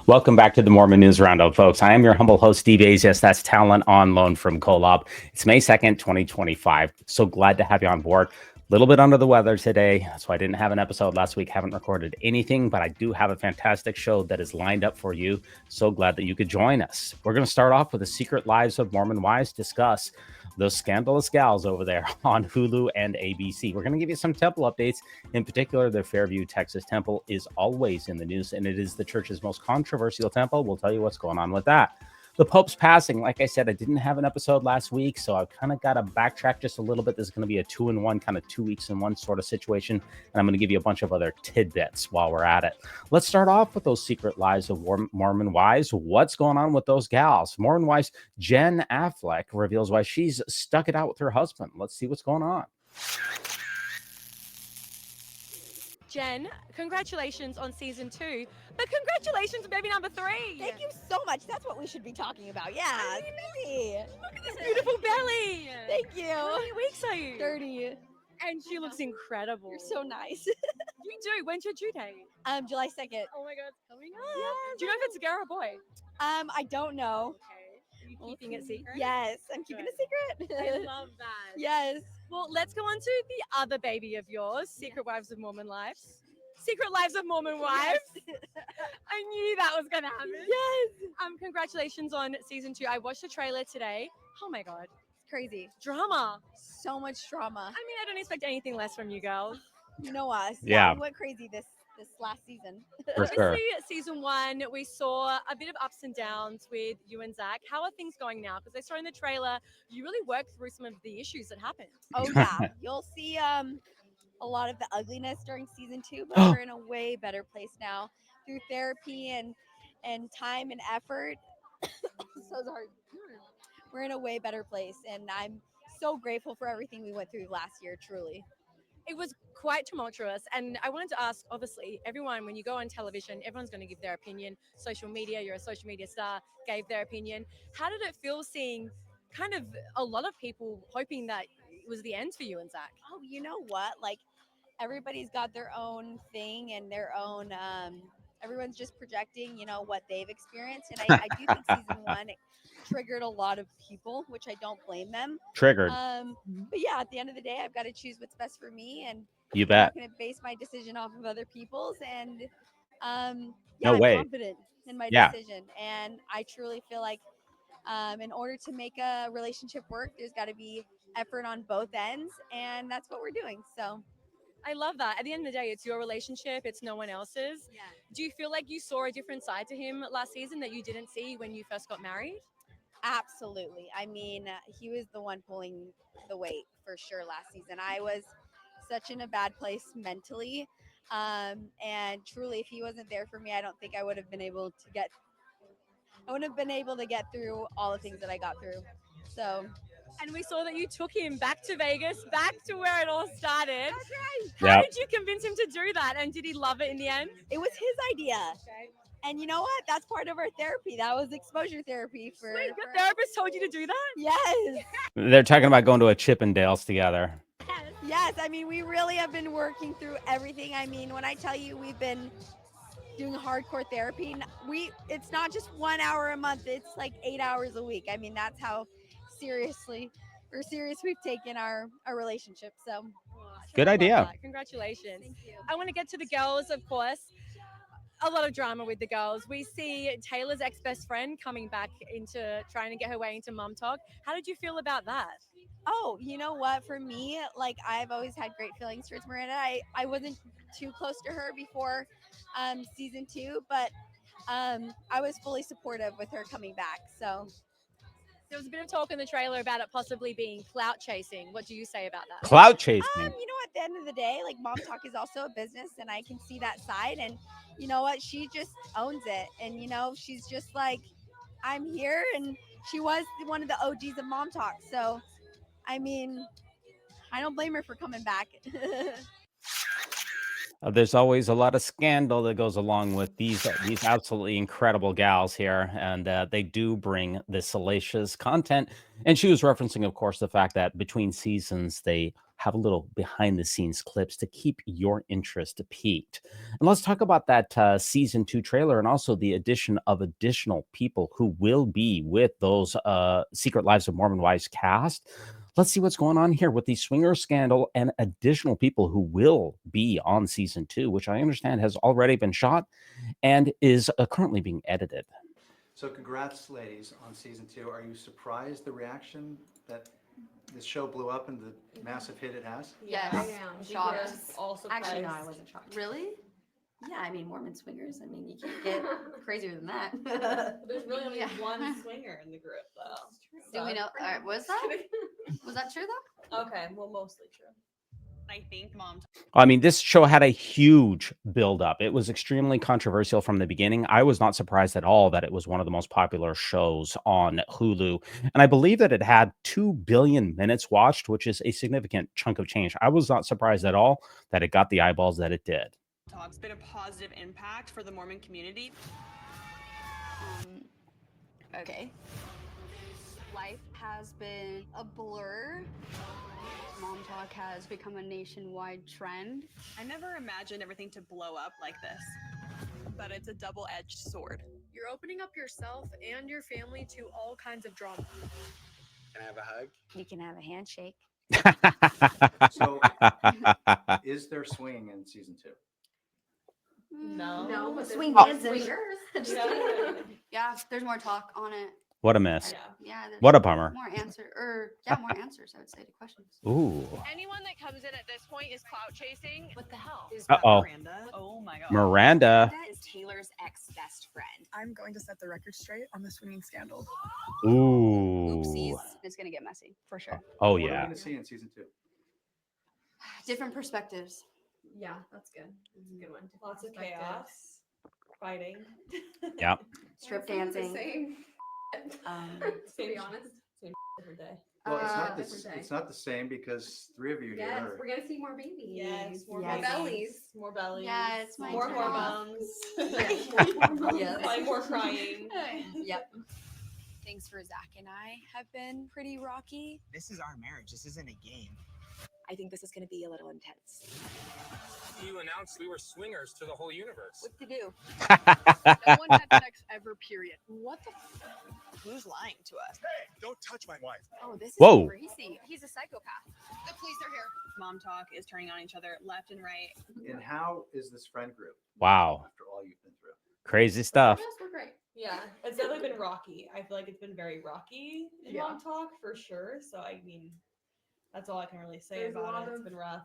Welcome back to the Mormon News Roundup, folks. I am your humble host, Steve A's. Yes, that's talent on loan from Kolob. It's May 2nd, 2025. So glad to have you on board. A little bit under the weather today, so I didn't have an episode last week. Haven't recorded anything, but I do have a fantastic show that is lined up for you. So glad that you could join us. We're going to start off with the Secret Lives of Mormon Wives, discuss those scandalous gals over there on Hulu and ABC. We're going to give you some temple updates. In particular, the Fairview, Texas temple is always in the news, and it is the church's most controversial temple. We'll tell you what's going on with that. The Pope's passing. Like I said, I didn't have an episode last week, so I've kind of got to backtrack just a little bit. This is going to be a 2-in-1, kind of 2 weeks in one sort of situation, and I'm going to give you a bunch of other tidbits while we're at it. Let's start off with those secret lives of Mormon wives. What's going on with those gals? Mormon wives, Jen Affleck reveals why she's stuck it out with her husband. Let's see what's going on. Jen, congratulations on season 2, but congratulations on baby number 3. Thank you so much. That's what we should be talking about. Yeah. Baby. Look at this beautiful belly. Thank you. How many weeks are you? 30. And she looks incredible. You're so nice. You do. When's your due date? July 2nd. Oh my God, it's coming up. Yeah, Do you know if it's a girl or a boy? I don't know. Okay. Are you keeping it secret? Yes, I'm keeping it secret. I love that. Yes. Well, let's go on to the other baby of yours, Secret Wives of Mormon Lives. Secret Lives of Mormon Wives. Yes. I knew that was going to happen. Yes. Congratulations on season 2. I watched the trailer today. Oh my God. It's crazy. Drama. So much drama. I mean, I don't expect anything less from you girls. You know us. Yeah. We went crazy this last season. For sure. Obviously, season 1, we saw a bit of ups and downs with you and Zach. How are things going now? Because I saw in the trailer, you really worked through some of the issues that happened. Oh yeah. You'll see a lot of the ugliness during season 2, but we're in a way better place now through therapy and time and effort. So sorry. We're in a way better place, and I'm so grateful for everything we went through last year, truly. It was quite tumultuous. And I wanted to ask, obviously, everyone, when you go on television, everyone's going to give their opinion. Social media, you're a social media star, gave their opinion. How did it feel seeing kind of a lot of people hoping that it was the end for you and Zach? Oh, you know what? Like, everybody's got their own thing and their own, everyone's just projecting, what they've experienced. And I do think season 1 it triggered a lot of people, which I don't blame them. Triggered. But yeah, at the end of the day, I've got to choose what's best for me, and You I'm bet. not going to base my decision off of other people's. And No I'm way. confident in my Yeah. decision, and I truly feel like in order to make a relationship work, there's got to be effort on both ends, and that's what we're doing. So I love that. At the end of the day, it's your relationship. It's no one else's. yeah. Do you feel like you saw a different side to him last season that you didn't see when you first got married? Absolutely. I mean, he was the one pulling the weight for sure last season. I was such in a bad place mentally. And truly, if he wasn't there for me, I don't think I would have been able to get through all the things that I got through. So And we saw that you took him back to Vegas, back to where it all started. that's right. How Yep. did you convince him to do that? And did he love it in the end? It was his idea. And you know what? That's part of our therapy. That was exposure therapy for Wait, your therapist told you to do that? Yes. They're talking about going to a Chippendales together. Yes, I mean, we really have been working through everything. I mean, when I tell you we've been doing hardcore therapy, it's not just 1 hour a month, it's like 8 hours a week. I mean, that's how serious we've taken our relationship. So Good I love idea. that. Congratulations. thank you. I want to get to the girls, of course. A lot of drama with the girls. We see Taylor's ex-best friend coming back into trying to get her way into Mum Talk. How did you feel about that? Oh, you know what? For me, like, I've always had great feelings towards Miranda. I wasn't too close to her before season 2, but I was fully supportive with her coming back. So There was a bit of talk in the trailer about it possibly being clout chasing. What do you say about that? Clout chasing. you know, at the end of the day, like, Mom Talk is also a business, and I can see that side. And you know what? She just owns it. And, she's just like, I'm here. And she was one of the OGs of Mom Talk. So, I mean, I don't blame her for coming back. There's always a lot of scandal that goes along with these absolutely incredible gals here, and they do bring the salacious content. And she was referencing, of course, the fact that between seasons they have a little behind the scenes clips to keep your interest piqued. And let's talk about that season 2 trailer and also the addition of additional people who will be with those Secret Lives of Mormon Wives cast. Let's see what's going on here with the swinger scandal and additional people who will be on season 2, which I understand has already been shot and is currently being edited. So congrats, ladies, on season 2. Are you surprised the reaction that this show blew up and the massive hit it has? Yes, I am. shocked. Yes, all surprised. Actually, no, I wasn't shocked. Really? Yeah, I mean, Mormon swingers. I mean, you can't get crazier than that. There's really only Yeah. one swinger in the group, though. Do we know? Was that? Was that true though? Okay, well, mostly true. I think Mom. I mean, this show had a huge buildup. It was extremely controversial from the beginning. I was not surprised at all that it was one of the most popular shows on Hulu. And I believe that it had 2 billion minutes watched, which is a significant chunk of change. I was not surprised at all that it got the eyeballs that it did. It's been a positive impact for the Mormon community. Okay. Life has been a blur. Mom talk has become a nationwide trend. I never imagined everything to blow up like this, but it's a double-edged sword. You're opening up yourself and your family to all kinds of drama. Can I have a hug? You can have a handshake. So, is there swinging in season 2? No. No, but Swing there's kids. swingers. Yeah, there's more talk on it. What a miss. Yeah. Yeah, there's What a bummer. more answers, more answers, I would say, to questions. Ooh. Anyone that comes in at this point is clout chasing. What the hell? Is Uh-oh. Miranda? Oh my god. Miranda. Miranda is Taylor's ex-best friend. I'm going to set the record straight on the swinging scandal. Ooh. Oopsies. It's going to get messy, for sure. Oh, What are we yeah. going to see in season 2? Different perspectives. Yeah, that's good. That's a good one. Lots of chaos, fighting. Yeah. Strip Some of the dancing. Same. To be honest. Same different day. Well, different day. it's not the same because 3 of you Yes, here we're gonna see more babies. Yes, more Yes. bellies. More bellies. Yeah, it's my more turn. hormones. Yes. Probably more crying. Yep. Things for Zach and I have been pretty rocky. This is our marriage. This isn't a game. I think this is going to be a little intense. You announced we were swingers to the whole universe. What to do? No one had sex ever, period. What the? Who's lying to us? Hey, don't touch my wife. Oh, this is Whoa. crazy. He's a psychopath. The police are here. Mom talk is turning on each other left and right. And how is this friend group? Wow. After all you've been through. Crazy stuff. Yes, we're great. Yeah, it's definitely been rocky. I feel like it's been very rocky in Yeah. Mom Talk for sure. So I mean, that's all I can really say There's a about lot it. It's of- been rough.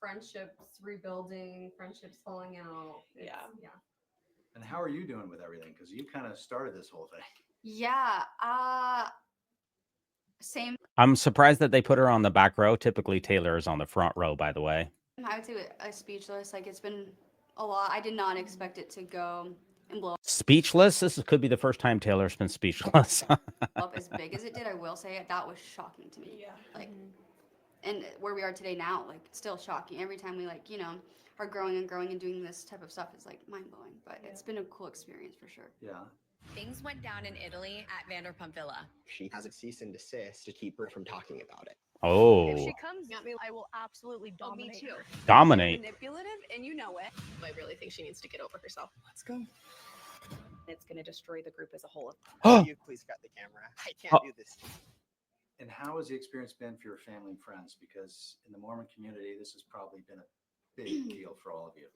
Friendships rebuilding, friendships falling out. Yeah. Yeah. And how are you doing with everything? Because you kind of started this whole thing. Yeah. Same. I'm surprised that they put her on the back row. Typically, Taylor is on the front row, by the way. I would say speechless. Like, it's been a lot. I did not expect it to go and blow Speechless? This could be the first time Taylor's been speechless. up as big as it did. I will say it. That was shocking to me. Yeah. Like, and where we are today now, like, it's still shocking. Every time we, like, are growing and doing this type of stuff is, like, mind-blowing. But it's been a cool experience for sure. Yeah. Things went down in Italy at Vanderpump Villa. She has a cease and desist to keep her from talking about it. Oh, If she comes at me, I will absolutely dominate her. dominate. Manipulative, and you know it. I really think she needs to get over herself. Let's go. It's going to destroy the group as a whole. Oh. You please cut the camera. I can't Oh. do this. And how has the experience been for your family and friends? Because in the Mormon community, this has probably been a big deal for all of you.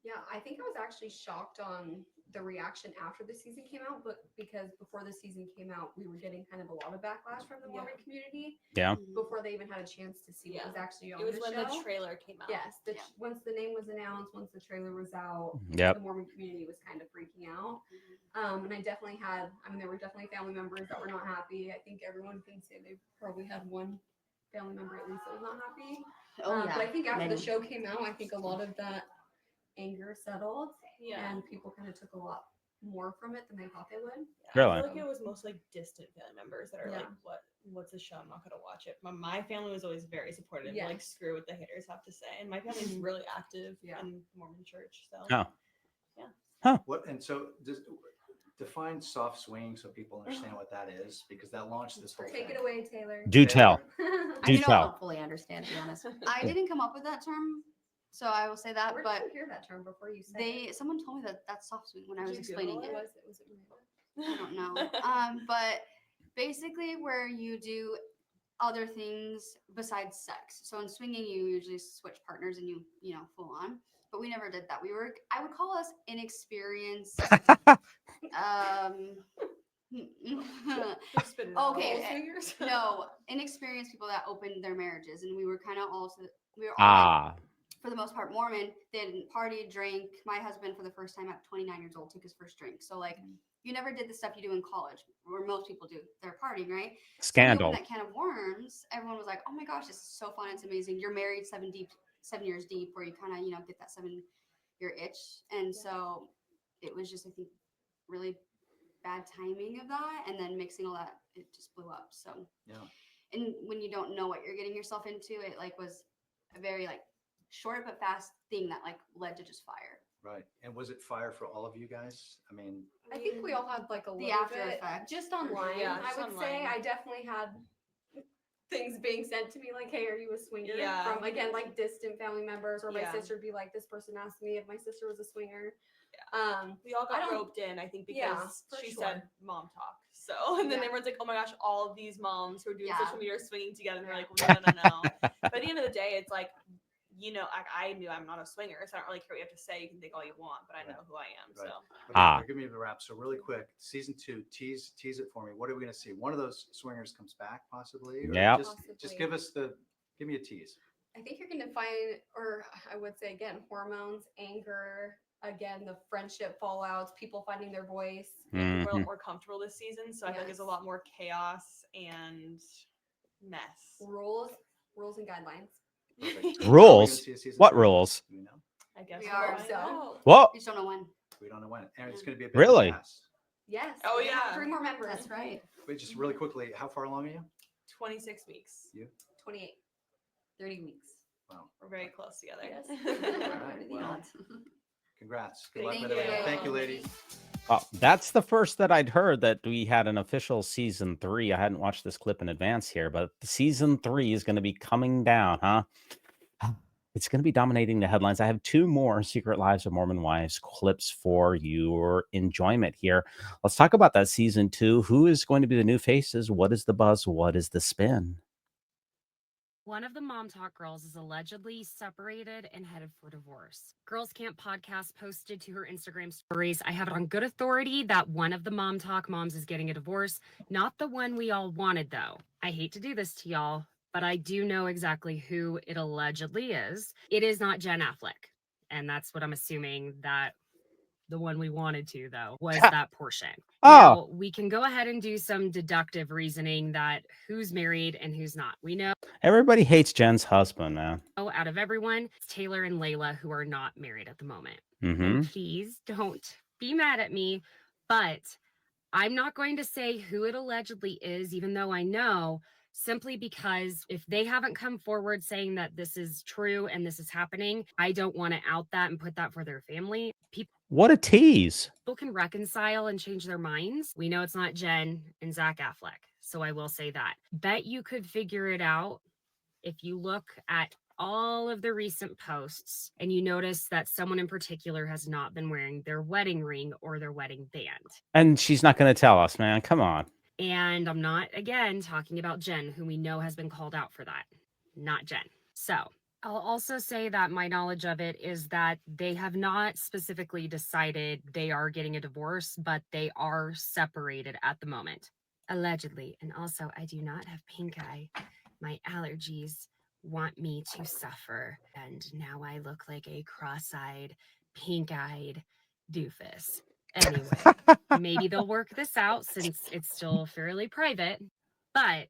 Yeah, I think I was actually shocked on the reaction after the season came out, but because before the season came out, we were getting kind of a lot of backlash from the Mormon community Yeah. before they even had a chance to see what was actually on It was the when show. the trailer came out. Yes, once the name was announced, once the trailer was out, Yep. the Mormon community was kind of freaking out. And I definitely had, there were definitely family members that were not happy. I think everyone can say they probably had one family member at least that was not happy. Oh, yeah. But I think after Many. the show came out, I think a lot of that anger settled Yeah. and people kind of took a lot more from it than they thought they would. I Really? feel like it was mostly like distant family members that are Yeah. like, what's the show? I'm not gonna watch it. My family was always very supportive. Yeah. Like, screw what the haters have to say. And my family's Mhm. really active Yeah. in Mormon church. So Oh. What? And so Define soft swinging so people understand what that is, because that launched this whole Take thing. it away, Taylor. Do tell. I Do still tell. don't fully understand, to be honest. I didn't come up with that term, so I will say that. Where But did you hear that term before you said it? someone told me that that's soft swing when I was Did you explaining Google it. Was it I don't know. But basically, where you do other things besides sex. So in swinging, you usually switch partners and you know full on. But we never did that. I would call us inexperienced. Okay, no, inexperienced people that opened their marriages, and we were kind of we were all like, for the most part Mormon. They didn't party, drink. My husband, for the first time at 29 years old, took his first drink. So like, you never did the stuff you do in college, where most people do. They're partying, right? Scandal. So when we opened that can of worms, everyone was like, "Oh my gosh, this is so fun! It's amazing! You're married 7 years deep, where you kind of get that 7-year itch." And so it was just, I think, really bad timing of that, and then mixing all that, it just blew up. So Yeah. And when you don't know what you're getting yourself into, it like was a very like short but fast thing that like led to just fire. Right. And was it fire for all of you guys? I mean, I think we all had like a The little after bit effect. just online. Yeah, I just would say online. I definitely had things being sent to me like, "Hey, are you a swinger?" Yeah. From again like distant family members, or my Yeah. sister would be like, "This person asked me if my sister was a swinger." We all I got don't- roped in, I think, Yeah, because for she sure. said mom talk. So, and then Yeah. everyone's like, "Oh my gosh, all of these moms who are doing Yeah. social media are swinging together." And we're like, "No, no, no." But at the end of the day, it's like, I knew I'm not a swinger, so I don't really care what you have to say. You can think all you want, but I know who I am. Right. So, Okay, give me the wrap. So really quick, season 2, tease it for me. What are we going to see? One of those swingers comes back, possibly. Or Yep. Just give me a tease. I think you're going to find, or I would say again, hormones, anger, again, the friendship fallouts, people finding their voice. yeah, people are a Mhm. lot more comfortable this season. So I feel like there's a Yes. lot more chaos and mess. Rules and guidelines. Perfect. Rules? See a season What 3? rules? Do we know? I guess We we'll are, find so. out. What? We just don't know when. We don't know when. And it's going to be a big Really? cast. Yes. Oh, we have yeah. 3 more members. That's right. Wait, just really quickly, how far along are you? 26 weeks. 28. 30 weeks. Wow. We're very close together. Yes. All right. The Well, odds. congrats. Good Thank luck Thank with everything. you. Thank you, ladies. That's the first that I'd heard that we had an official season 3. I hadn't watched this clip in advance here, but season 3 is going to be coming down, huh? It's going to be dominating the headlines. I have 2 more Secret Lives of Mormon Wives clips for your enjoyment here. Let's talk about that season 2. Who is going to be the new faces? What is the buzz? What is the spin? One of the Mom Talk girls is allegedly separated and headed for divorce. Girls Camp podcast posted to her Instagram stories, "I have it on good authority that one of the Mom Talk moms is getting a divorce. Not the one we all wanted, though. I hate to do this to y'all, but I do know exactly who it allegedly is. It is not Jen Affleck." And that's what I'm assuming that the one we wanted to, though, was that portion. Now, we can go ahead and do some deductive reasoning that who's married and who's not. We know Everybody hates Jen's husband, man. out of everyone, it's Taylor and Layla who are not married at the moment. Mhm. And please don't be mad at me, but I'm not going to say who it allegedly is, even though I know, simply because if they haven't come forward saying that this is true and this is happening, I don't want to out that and put that for their family. What a tease. People can reconcile and change their minds. We know it's not Jen and Zach Affleck, so I will say that. Bet you could figure it out if you look at all of the recent posts and you notice that someone in particular has not been wearing their wedding ring or their wedding band. And she's not going to tell us, man. Come on. And I'm not, again, talking about Jen, who we know has been called out for that. Not Jen. So I'll also say that my knowledge of it is that they have not specifically decided they are getting a divorce, but they are separated at the moment. Allegedly. And also, I do not have pink eye. My allergies want me to suffer. And now I look like a cross-eyed, pink-eyed doofus. Anyway, maybe they'll work this out since it's still fairly private, but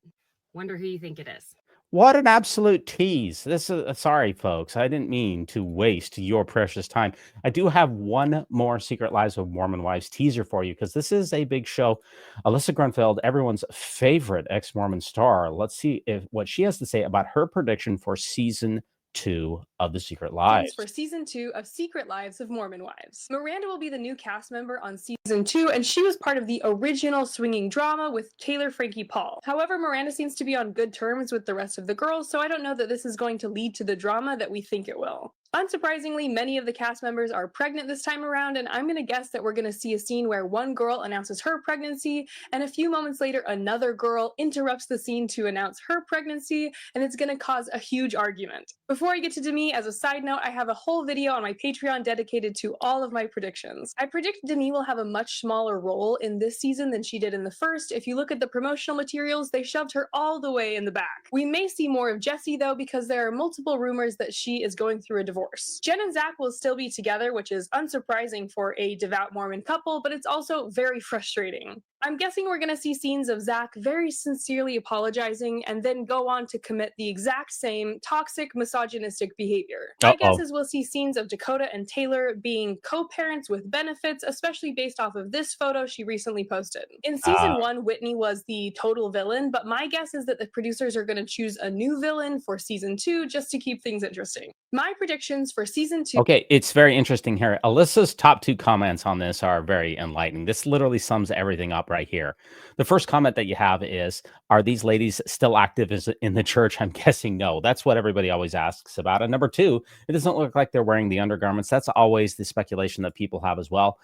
wonder who you think it is. What an absolute tease. This is sorry, folks. I didn't mean to waste your precious time. I do have one more Secret Lives of Mormon Wives teaser for you because this is a big show. Alyssa Grunfeld, everyone's favorite ex-Mormon star. Let's see what she has to say about her prediction for season 2 of The Secret For Lives. season 2 of Secret Lives of Mormon Wives. Miranda will be the new cast member on season 2, and she was part of the original swinging drama with Taylor Frankie Paul. However, Miranda seems to be on good terms with the rest of the girls, so I don't know that this is going to lead to the drama that we think it will. Unsurprisingly, many of the cast members are pregnant this time around, and I'm going to guess that we're going to see a scene where one girl announces her pregnancy, and a few moments later, another girl interrupts the scene to announce her pregnancy, and it's going to cause a huge argument. Before I get to Demi, as a side note, I have a whole video on my Patreon dedicated to all of my predictions. I predict Demi will have a much smaller role in this season than she did in the first. If you look at the promotional materials, they shoved her all the way in the back. We may see more of Jessie, though, because there are multiple rumors that she is going through a divorce. Jen and Zach will still be together, which is unsurprising for a devout Mormon couple, but it's also very frustrating. I'm guessing we're going to see scenes of Zach very sincerely apologizing and then go on to commit the exact same toxic, misogynistic behavior. My guess is we'll see scenes of Dakota and Taylor being co-parents with benefits, especially based off of this photo she recently posted. In season 1, Whitney was the total villain, but my guess is that the producers are going to choose a new villain for season 2 just to keep things interesting. My predictions for season 2. Okay, it's very interesting here. Alyssa's top 2 comments on this are very enlightening. This literally sums everything up right here. The first comment that you have is, are these ladies still active in the church? I'm guessing no. That's what everybody always asks about. And number 2, it doesn't look like they're wearing the undergarments. That's always the speculation that people have as well.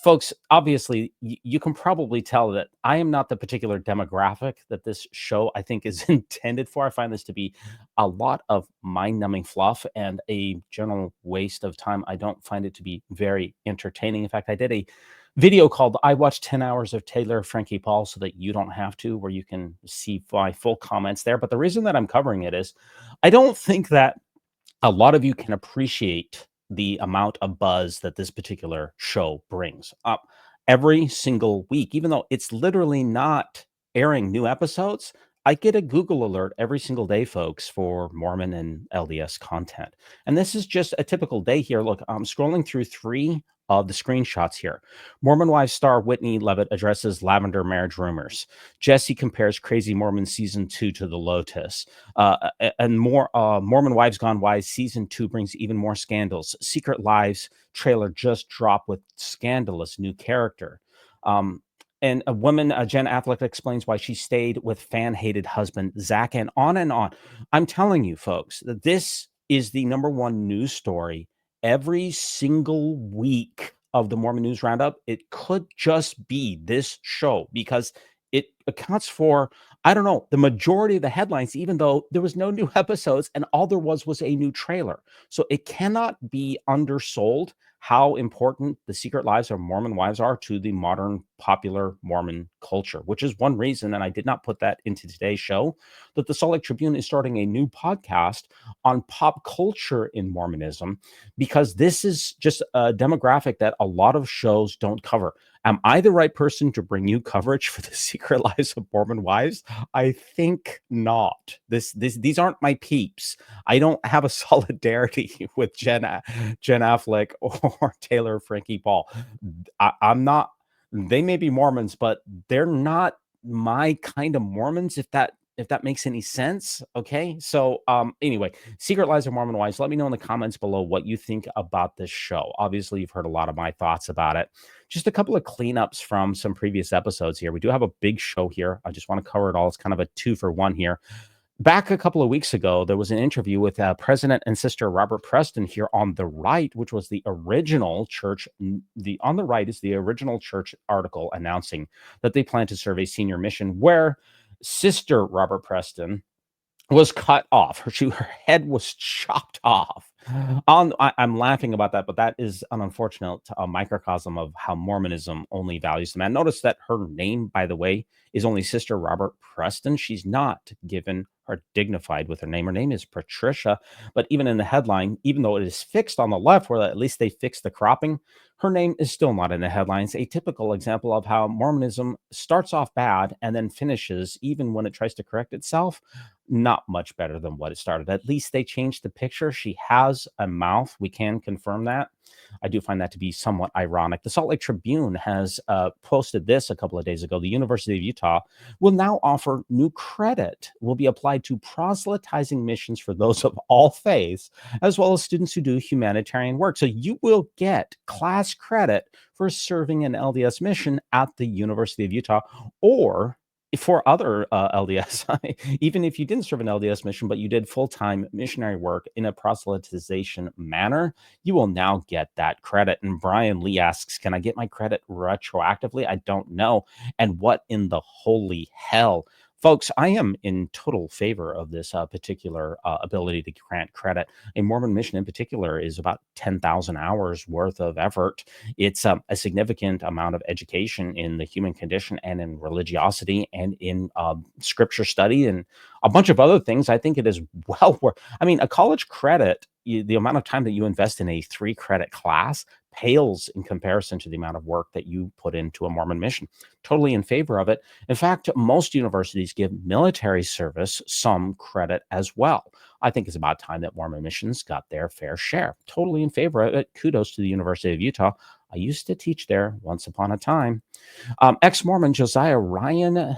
Folks, obviously, you can probably tell that I am not the particular demographic that this show, I think, is intended for. I find this to be a lot of mind-numbing fluff and a general waste of time. I don't find it to be very entertaining. In fact, I did a video called I Watched 10 Hours of Taylor Frankie Paul so that you don't have to, where you can see my full comments there. But the reason that I'm covering it is I don't think that a lot of you can appreciate the amount of buzz that this particular show brings up every single week. Even though it's literally not airing new episodes, I get a Google alert every single day, folks, for Mormon and LDS content. And this is just a typical day here. Look, I'm scrolling through 3 of the screenshots here. Mormon Wives star Whitney Levitt addresses lavender marriage rumors. Jessie compares Crazy Mormon season 2 to the Lotus. And more Mormon Wives Gone Wise season 2 brings even more scandals. Secret Lives trailer just dropped with scandalous new character. And a woman, Jen Affleck, explains why she stayed with fan-hated husband Zach, and on and on. I'm telling you, folks, that this is the #1 news story every single week of the Mormon News Roundup. It could just be this show because it accounts for, I don't know, the majority of the headlines, even though there was no new episodes and all there was a new trailer. So it cannot be undersold how important the Secret Lives of Mormon Wives are to the modern popular Mormon culture, which is one reason, and I did not put that into today's show, that the Salt Lake Tribune is starting a new podcast on pop culture in Mormonism, because this is just a demographic that a lot of shows don't cover. Am I the right person to bring you coverage for the Secret Lives of Mormon Wives? I think not. These aren't my peeps. I don't have a solidarity with Jen Affleck or Taylor Frankie Paul. I'm not. They may be Mormons, but they're not my kind of Mormons, if that makes any sense. Okay. So anyway, Secret Lives of Mormon Wives, let me know in the comments below what you think about this show. Obviously, you've heard a lot of my thoughts about it. Just a couple of cleanups from some previous episodes here. We do have a big show here. I just want to cover it all. It's kind of a 2-for-1 here. Back a couple of weeks ago, there was an interview with President and Sister Robert Preston here on the right, which was the original church. On the right is the original church article announcing that they plan to serve a senior mission, where Sister Robert Preston was cut off. Her head was chopped off. I'm laughing about that, but that is an unfortunate microcosm of how Mormonism only values the man. Notice that her name, by the way, is only Sister Robert Preston. She's not given her dignified with her name. Her name is Patricia, but even in the headline, even though it is fixed on the left, where at least they fixed the cropping, her name is still not in the headlines. A typical example of how Mormonism starts off bad and then finishes, even when it tries to correct itself. not much better than what it started. At least they changed the picture. She has a mouth. We can confirm that. I do find that to be somewhat ironic. The Salt Lake Tribune has posted this a couple of days ago. The University of Utah will now offer new credit, will be applied to proselytizing missions for those of all faiths, as well as students who do humanitarian work. So you will get class credit for serving an LDS mission at the University of Utah, or for other LDS, even if you didn't serve an LDS mission, but you did full-time missionary work in a proselytization manner, you will now get that credit. And Brian Lee asks, can I get my credit retroactively? I don't know. And what in the holy hell? Folks, I am in total favor of this particular ability to grant credit. A Mormon mission in particular is about 10,000 hours worth of effort. It's a significant amount of education in the human condition and in religiosity and in scripture study and a bunch of other things. I think it is well worth. I mean, a college credit, the amount of time that you invest in a 3-credit class pales in comparison to the amount of work that you put into a Mormon mission. Totally in favor of it. In fact, most universities give military service some credit as well. I think it's about time that Mormon missions got their fair share. Totally in favor of it. Kudos to the University of Utah. I used to teach there once upon a time. Ex-Mormon Josiah Ryan,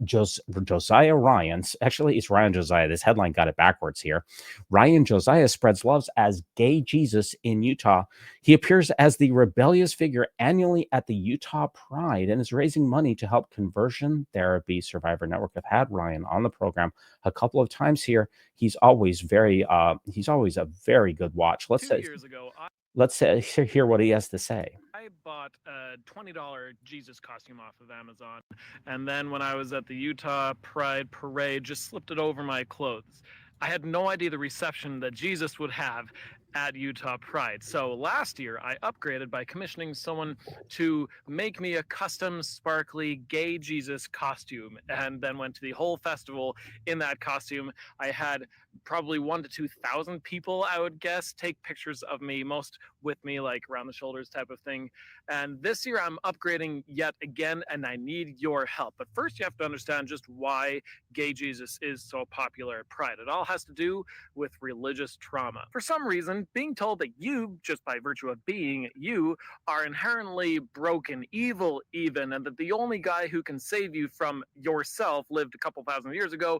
Josiah Ryan's, actually it's Ryan Josiah. This headline got it backwards here. Ryan Josiah spreads love as gay Jesus in Utah. He appears as the rebellious figure annually at the Utah Pride and is raising money to help Conversion Therapy Survivor Network. I've had Ryan on the program a couple of times here. He's always a very good watch. Let's hear what he has to say. I bought a $20 Jesus costume off of Amazon, and then when I was at the Utah Pride Parade, just slipped it over my clothes. I had no idea the reception that Jesus would have at Utah Pride. So last year, I upgraded by commissioning someone to make me a custom, sparkly, gay Jesus costume, and then went to the whole festival in that costume. I had probably 1,000 to 2,000 people, I would guess, take pictures of me, most with me, like around the shoulders type of thing. And this year I'm upgrading yet again, and I need your help. But first you have to understand just why gay Jesus is so popular at Pride. It all has to do with religious trauma. For some reason, being told that you, just by virtue of being you, are inherently broken, evil even, and that the only guy who can save you from yourself lived a couple thousand years ago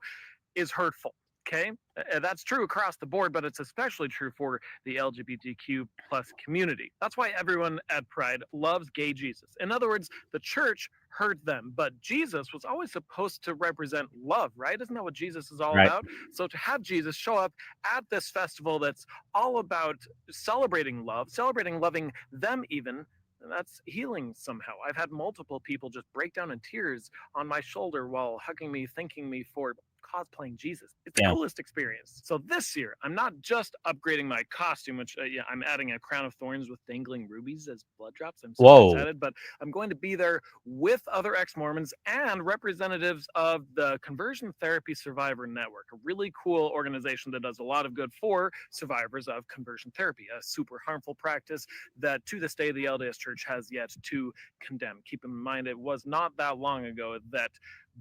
is hurtful. Okay, that's true across the board, but it's especially true for the LGBTQ plus community. That's why everyone at Pride loves gay Jesus. In other words, the church hurt them, but Jesus was always supposed to represent love, right? Isn't that what Jesus is all about? So to have Jesus show up at this festival that's all about celebrating love, celebrating loving them even, that's healing somehow. I've had multiple people just break down in tears on my shoulder while hugging me, thanking me for cosplaying Jesus. It's the coolest experience. So this year, I'm not just upgrading my costume, which I'm adding a crown of thorns with dangling rubies as blood drops. I'm so excited, but I'm going to be there with other ex-Mormons and representatives of the Conversion Therapy Survivor Network, a really cool organization that does a lot of good for survivors of conversion therapy, a super harmful practice that to this day the LDS Church has yet to condemn. Keep in mind, it was not that long ago that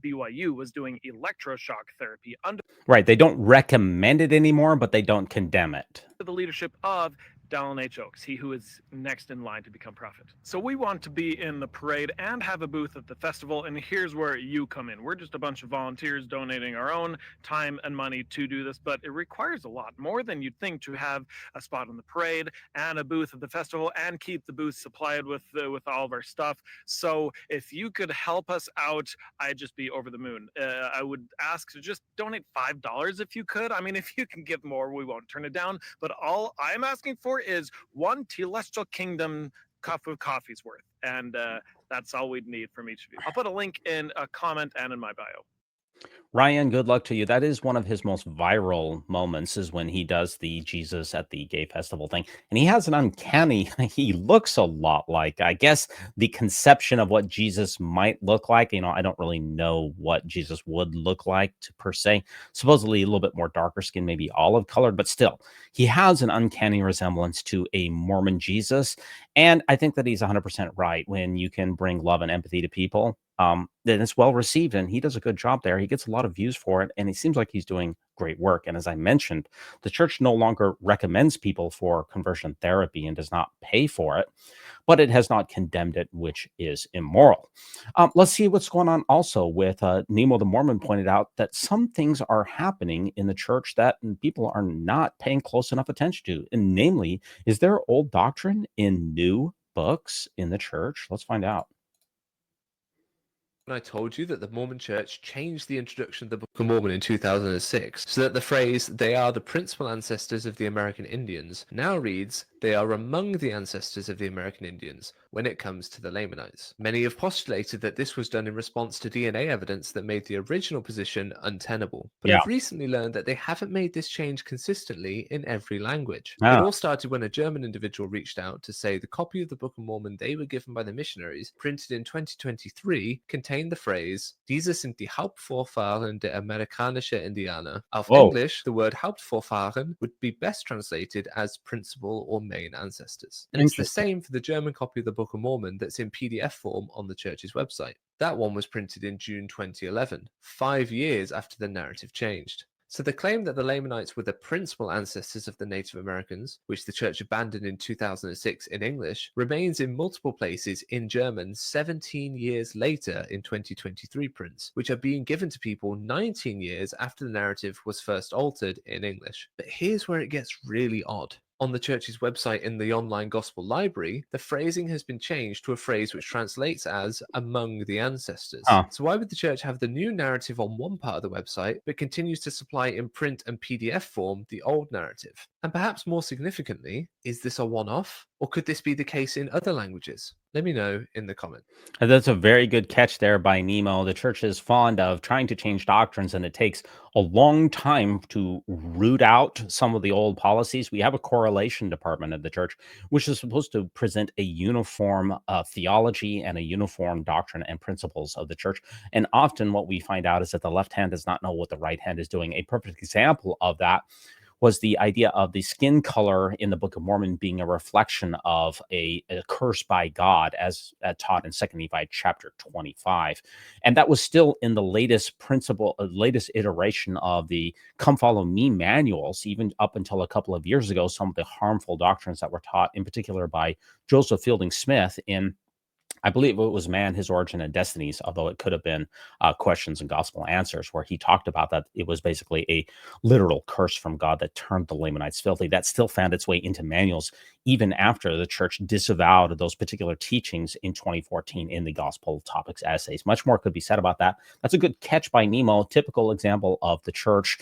BYU was doing electroshock therapy under They don't recommend it anymore, but they don't condemn it. the leadership of Dallin H. Oaks, he who is next in line to become prophet. So we want to be in the parade and have a booth at the festival, and here's where you come in. We're just a bunch of volunteers donating our own time and money to do this, but it requires a lot more than you'd think to have a spot on the parade and a booth at the festival and keep the booth supplied with all of our stuff. So if you could help us out, I'd just be over the moon. I would ask to just donate $5 if you could. I mean, if you can give more, we won't turn it down, but all I'm asking for is one Celestial Kingdom cup of coffee's worth, and that's all we'd need from each of you. I'll put a link in a comment and in my bio. Ryan, good luck to you. That is one of his most viral moments, is when he does the Jesus at the gay festival thing. And he has an uncanny, he looks a lot like, I guess, the conception of what Jesus might look like. I don't really know what Jesus would look like per se. Supposedly a little bit more darker skin, maybe olive colored, but still, he has an uncanny resemblance to a Mormon Jesus. And I think that he's 100% right. When you can bring love and empathy to people, then it's well received, and he does a good job there. He gets a lot of views for it, and it seems like he's doing great work. And as I mentioned, the church no longer recommends people for conversion therapy and does not pay for it, but it has not condemned it, which is immoral. Let's see what's going on also with Nemo the Mormon pointed out that some things are happening in the church that people are not paying close enough attention to. And namely, is there old doctrine in new books in the church? Let's find out. When I told you that the Mormon Church changed the introduction of the Book of Mormon in 2006 so that the phrase, "they are the principal ancestors of the American Indians," now reads, "they are among the ancestors of the American Indians," when it comes to the Lamanites. Many have postulated that this was done in response to DNA evidence that made the original position untenable. But Yeah. I've recently learned that they haven't made this change consistently in every language. Ah. It all started when a German individual reached out to say the copy of the Book of Mormon they were given by the missionaries, printed in 2023, contained the phrase, "Diese sind die Hauptvorfahren der amerikanische Indianer." Auf Whoa. English, the word Hauptvorfahren would be best translated as principal or main ancestors. And it's the Interesting. same for the German copy of the Book of Mormon that's in PDF form on the church's website. That one was printed in June 2011, 5 years after the narrative changed. So the claim that the Lamanites were the principal ancestors of the Native Americans, which the church abandoned in 2006 in English, remains in multiple places in German 17 years later in 2023 prints, which are being given to people 19 years after the narrative was first altered in English. But here's where it gets really odd. On the church's website in the online gospel library, the phrasing has been changed to a phrase which translates as "among the ancestors." Huh. So why would the church have the new narrative on one part of the website, but continues to supply in print and PDF form the old narrative? And perhaps more significantly, is this a one-off? Or could this be the case in other languages? Let me know in the comment. And that's a very good catch there by Nemo. The church is fond of trying to change doctrines, and it takes a long time to root out some of the old policies. We have a correlation department at the church, which is supposed to present a uniform theology and a uniform doctrine and principles of the church. And often what we find out is that the left hand does not know what the right hand is doing. A perfect example of that was the idea of the skin color in the Book of Mormon being a reflection of a curse by God, as taught in 2 Nephi chapter 25. And that was still in the latest principle, latest iteration of the Come Follow Me manuals, even up until a couple of years ago, some of the harmful doctrines that were taught, in particular by Joseph Fielding Smith in, I believe it was Man, His Origin and Destinies, although it could have been Questions and Gospel Answers, where he talked about that it was basically a literal curse from God that turned the Lamanites filthy. That still found its way into manuals even after the church disavowed those particular teachings in 2014 in the Gospel Topics essays. Much more could be said about that. That's a good catch by Nemo, typical example of the church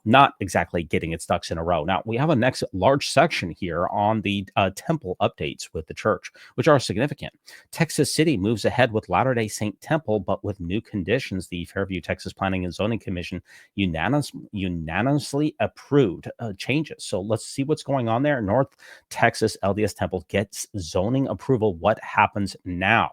not exactly getting its ducks in a row. Now, we have a next large section here on the temple updates with the church, which are significant. Texas City moves ahead with Latter-day Saint Temple, but with new conditions. The Fairview Texas Planning and Zoning Commission unanimously approved changes. So let's see what's going on there. North Texas LDS Temple gets zoning approval. What happens now?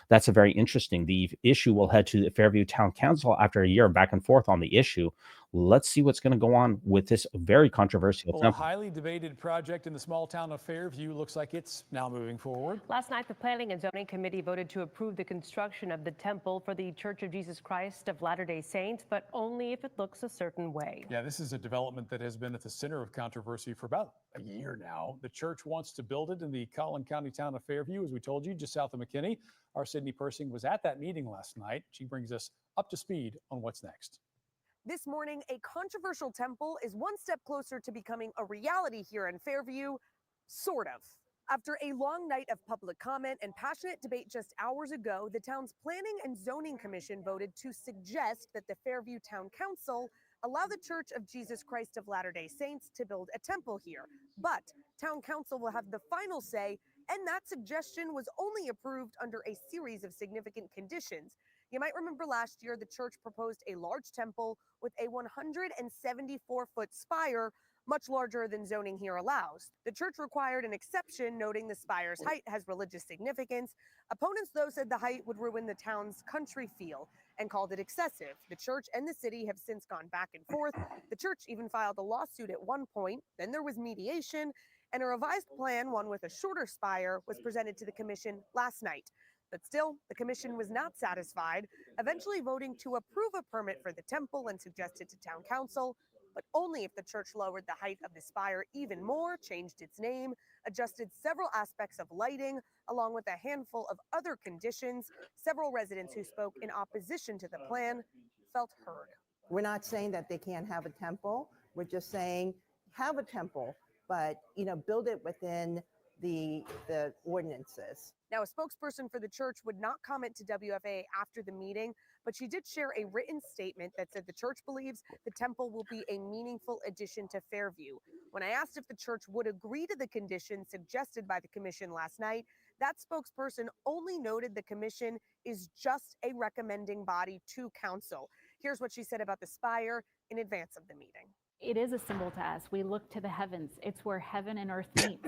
That's a very interesting. The issue will head to the Fairview Town Council after a year of back and forth on the issue. Let's see what's going to go on with this very controversial Well, a highly debated project in the small town of Fairview looks like it's now moving forward. Last night, the Planning and Zoning Committee voted to approve the construction of the temple for the Church of Jesus Christ of Latter-day Saints, but only if it looks a certain way. Yeah, this is a development that has been at the center of controversy for about a year now. The church wants to build it in the Collin County town of Fairview, as we told you, just south of McKinney. Our Sydney Persing was at that meeting last night. She brings us up to speed on what's next. This morning, a controversial temple is one step closer to becoming a reality here in Fairview, sort of. After a long night of public comment and passionate debate just hours ago, the town's Planning and Zoning Commission voted to suggest that the Fairview Town Council allow the Church of Jesus Christ of Latter-day Saints to build a temple here. But Town Council will have the final say, and that suggestion was only approved under a series of significant conditions. You might remember last year the church proposed a large temple with a 174-foot spire, much larger than zoning here allows. The church required an exception, noting the spire's height has religious significance. Opponents, though, said the height would ruin the town's country feel and called it excessive. The church and the city have since gone back and forth. The church even filed a lawsuit at one point. Then there was mediation, and a revised plan, one with a shorter spire, was presented to the commission last night. But still, the commission was not satisfied, eventually voting to approve a permit for the temple and suggested to town council, but only if the church lowered the height of the spire even more, changed its name, adjusted several aspects of lighting, along with a handful of other conditions. Several residents who spoke in opposition to the plan felt heard. We're not saying that they can't have a temple. We're just saying have a temple, but build it within the ordinances. Now, a spokesperson for the church would not comment to WFA after the meeting, but she did share a written statement that said the church believes the temple will be a meaningful addition to Fairview. When I asked if the church would agree to the conditions suggested by the commission last night, that spokesperson only noted the commission is just a recommending body to council. Here's what she said about the spire in advance of the meeting. It is a symbol to us. We look to the heavens. It's where heaven and earth meets.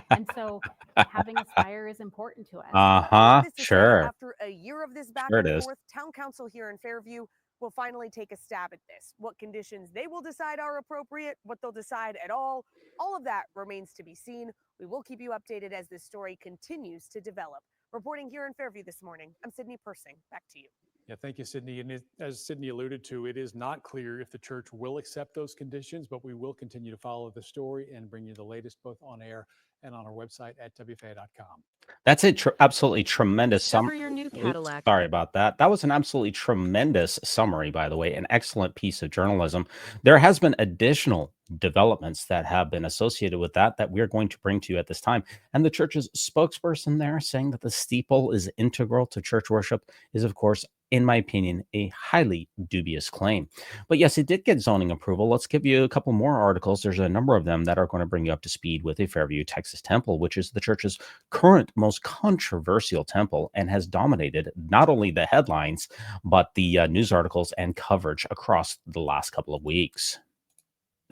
And so having a spire is important to us. Sure. After a year of this back Sure and it is. forth, town council here in Fairview will finally take a stab at this. What conditions they will decide are appropriate, what they'll decide at all of that remains to be seen. We will keep you updated as this story continues to develop. Reporting here in Fairview this morning, I'm Sydney Persing. Back to you. Yeah, thank you, Sydney. And as Sydney alluded to, it is not clear if the church will accept those conditions, but we will continue to follow the story and bring you the latest both on air and on our website at WFA.com. That's a absolutely tremendous Discover your new Cadillac. Sorry about that. That was an absolutely tremendous summary, by the way, an excellent piece of journalism. There has been additional developments that have been associated with that we're going to bring to you at this time. And the church's spokesperson there saying that the steeple is integral to church worship is, of course, in my opinion, a highly dubious claim. But yes, it did get zoning approval. Let's give you a couple more articles. There's a number of them that are going to bring you up to speed with the Fairview, Texas Temple, which is the church's current most controversial temple and has dominated not only the headlines, but the news articles and coverage across the last couple of weeks.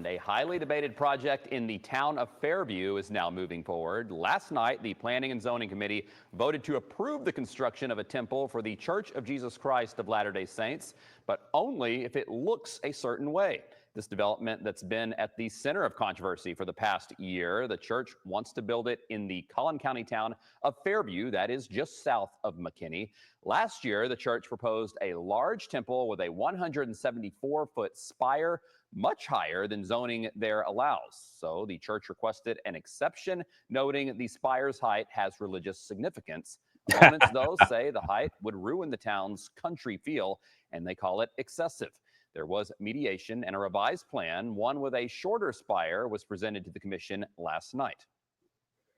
A highly debated project in the town of Fairview is now moving forward. Last night, the Planning and Zoning Committee voted to approve the construction of a temple for the Church of Jesus Christ of Latter-day Saints, but only if it looks a certain way. This development that's been at the center of controversy for the past year. The church wants to build it in the Collin County town of Fairview, that is just south of McKinney. Last year, the church proposed a large temple with a 174-foot spire, much higher than zoning there allows. So the church requested an exception, noting the spire's height has religious significance. Opponents, though, say the height would ruin the town's country feel, and they call it excessive. There was mediation and a revised plan. One with a shorter spire was presented to the commission last night.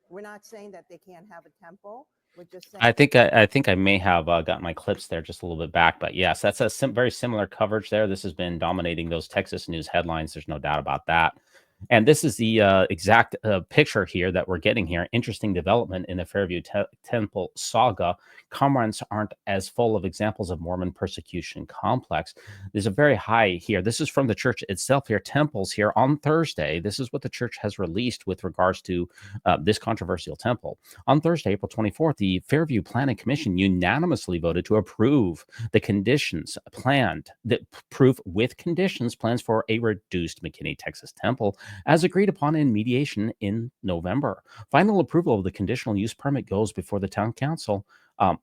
We're not saying that they can't have a temple. We're just saying. I think I may have got my clips there just a little bit back, but yes, that's a very similar coverage there. This has been dominating those Texas news headlines. There's no doubt about that. And this is the exact picture here that we're getting here. Interesting development in the Fairview Temple saga. Comments aren't as full of examples of Mormon persecution complex. There's a very high here. This is from the church itself here. Temples here on Thursday. This is what the church has released with regards to this controversial temple. On Thursday, April 24th, the Fairview Planning Commission unanimously voted to approve the conditions planned, plans for a reduced McKinney, Texas temple, as agreed upon in mediation in November. Final approval of the conditional use permit goes before the town council,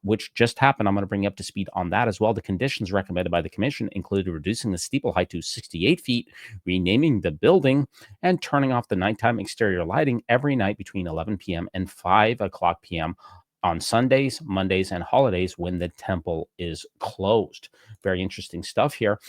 which just happened. I'm going to bring you up to speed on that as well. The conditions recommended by the commission included reducing the steeple height to 68 feet, renaming the building, and turning off the nighttime exterior lighting every night between 11 p.m. and 5 o'clock p.m. on Sundays, Mondays, and holidays when the temple is closed. Very interesting stuff here.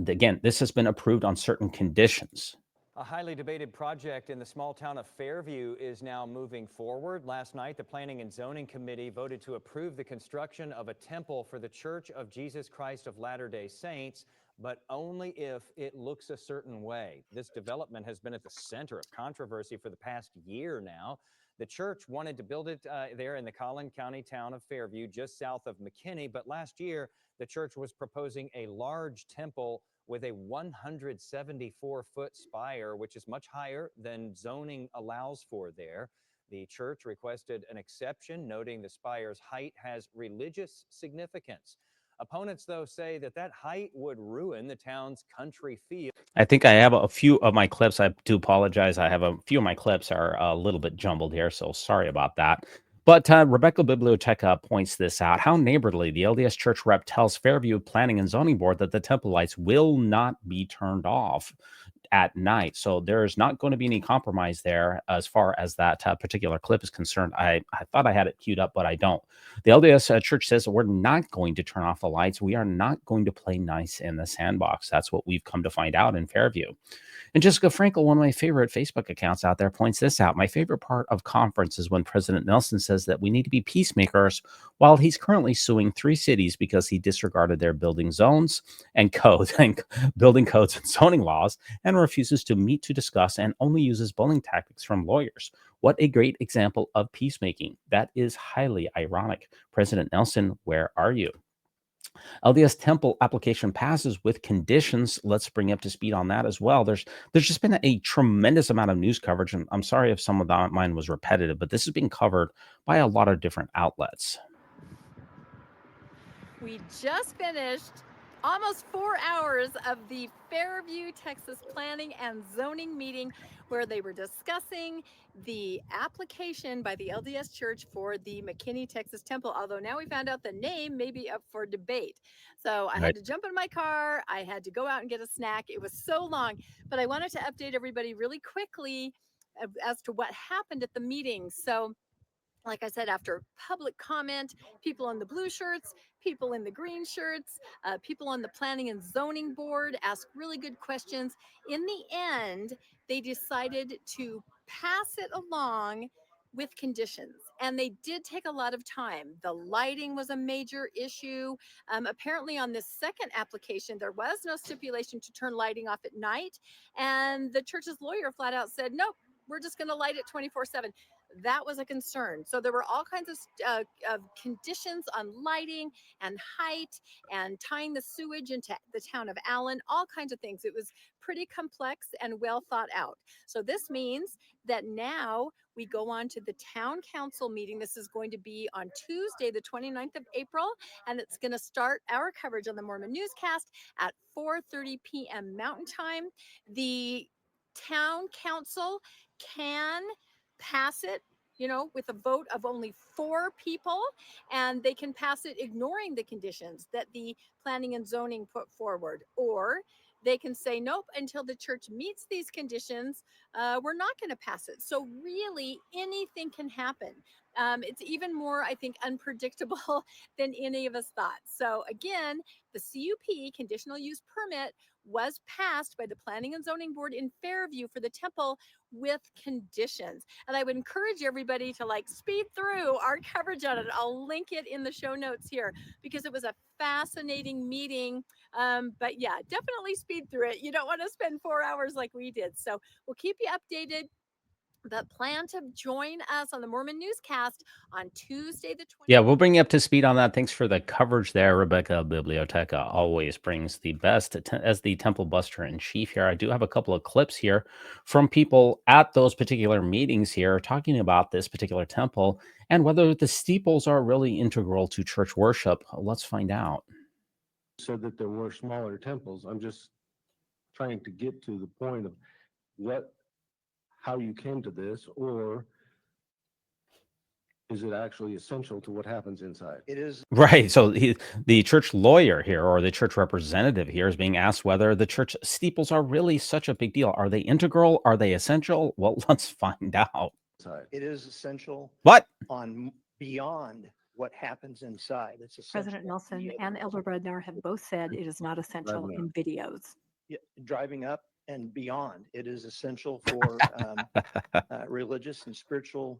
Again, this has been approved on certain conditions. A highly debated project in the small town of Fairview is now moving forward. Last night, the Planning and Zoning Committee voted to approve the construction of a temple for the Church of Jesus Christ of Latter-day Saints, but only if it looks a certain way. This development has been at the center of controversy for the past year now. The church wanted to build it there in the Collin County town of Fairview, just south of McKinney, but last year, the church was proposing a large temple with a 174-foot spire, which is much higher than zoning allows for there. The church requested an exception, noting the spire's height has religious significance. Opponents, though, say that that height would ruin the town's country feel. I think I have a few of my clips. I do apologize. I have a few of my clips are a little bit jumbled here, so sorry about that. But Rebecca Biblioteca points this out. How neighborly. The LDS Church rep tells Fairview Planning and Zoning Board that the temple lights will not be turned off at night. So there's not going to be any compromise there as far as that particular clip is concerned. I thought I had it queued up, but I don't. The LDS Church says that we're not going to turn off the lights. We are not going to play nice in the sandbox. That's what we've come to find out in Fairview. And Jessica Frankel, one of my favorite Facebook accounts out there, points this out. My favorite part of conference is when President Nelson says that we need to be peacemakers while he's currently suing 3 cities because he disregarded their building zones and codes and building codes and zoning laws and refuses to meet to discuss and only uses bullying tactics from lawyers. What a great example of peacemaking. That is highly ironic. President Nelson, where are you? LDS Temple application passes with conditions. Let's bring you up to speed on that as well. There's just been a tremendous amount of news coverage, and I'm sorry if some of that mine was repetitive, but this is being covered by a lot of different outlets. We just finished almost 4 hours of the Fairview, Texas Planning and Zoning meeting where they were discussing the application by the LDS Church for the McKinney, Texas Temple, although now we found out the name may be up for debate. So I had to jump in my car. I had to go out and get a snack. It was so long, but I wanted to update everybody really quickly as to what happened at the meeting. So like I said, after public comment, people in the blue shirts, people in the green shirts, people on the planning and zoning board asked really good questions. In the end, they decided to pass it along with conditions, and they did take a lot of time. The lighting was a major issue. Apparently on this second application, there was no stipulation to turn lighting off at night, and the church's lawyer flat out said, nope, we're just going to light it 24/7. That was a concern. So there were all kinds of conditions on lighting and height and tying the sewage into the town of Allen, all kinds of things. It was pretty complex and well thought out. So this means that now we go on to the town council meeting. This is going to be on Tuesday, the 29th of April, and it's going to start our coverage on the Mormon Newscast at 4:30 p.m. Mountain Time. The town council can pass it, with a vote of only 4 people, and they can pass it ignoring the conditions that the planning and zoning put forward, or they can say nope, until the church meets these conditions, we're not going to pass it. So really anything can happen. It's even more, I think, unpredictable than any of us thought. So again, the CUP, conditional use permit, was passed by the Planning and Zoning Board in Fairview for the temple with conditions. And I would encourage everybody to speed through our coverage on it. I'll link it in the show notes here because it was a fascinating meeting. But yeah, definitely speed through it. You don't want to spend 4 hours like we did. So we'll keep you updated. But plan to join us on the Mormon Newscast on Tuesday the 20th. Yeah, we'll bring you up to speed on that. Thanks for the coverage there. Rebecca Biblioteca always brings the best as the temple buster in chief here. I do have a couple of clips here from people at those particular meetings here talking about this particular temple and whether the steeples are really integral to church worship. Let's find out. Said that there were smaller temples. I'm just trying to get to the point of how you came to this, or is it actually essential to what happens inside? It is. Right. So the church lawyer here, or the church representative here, is being asked whether the church steeples are really such a big deal. Are they integral? Are they essential? Well, let's find out. It is essential. What? On beyond what happens inside. It's essential. President Nelson and Elder Brednar have both said it is not essential in videos. Yeah, driving up and beyond. It is essential for religious and spiritual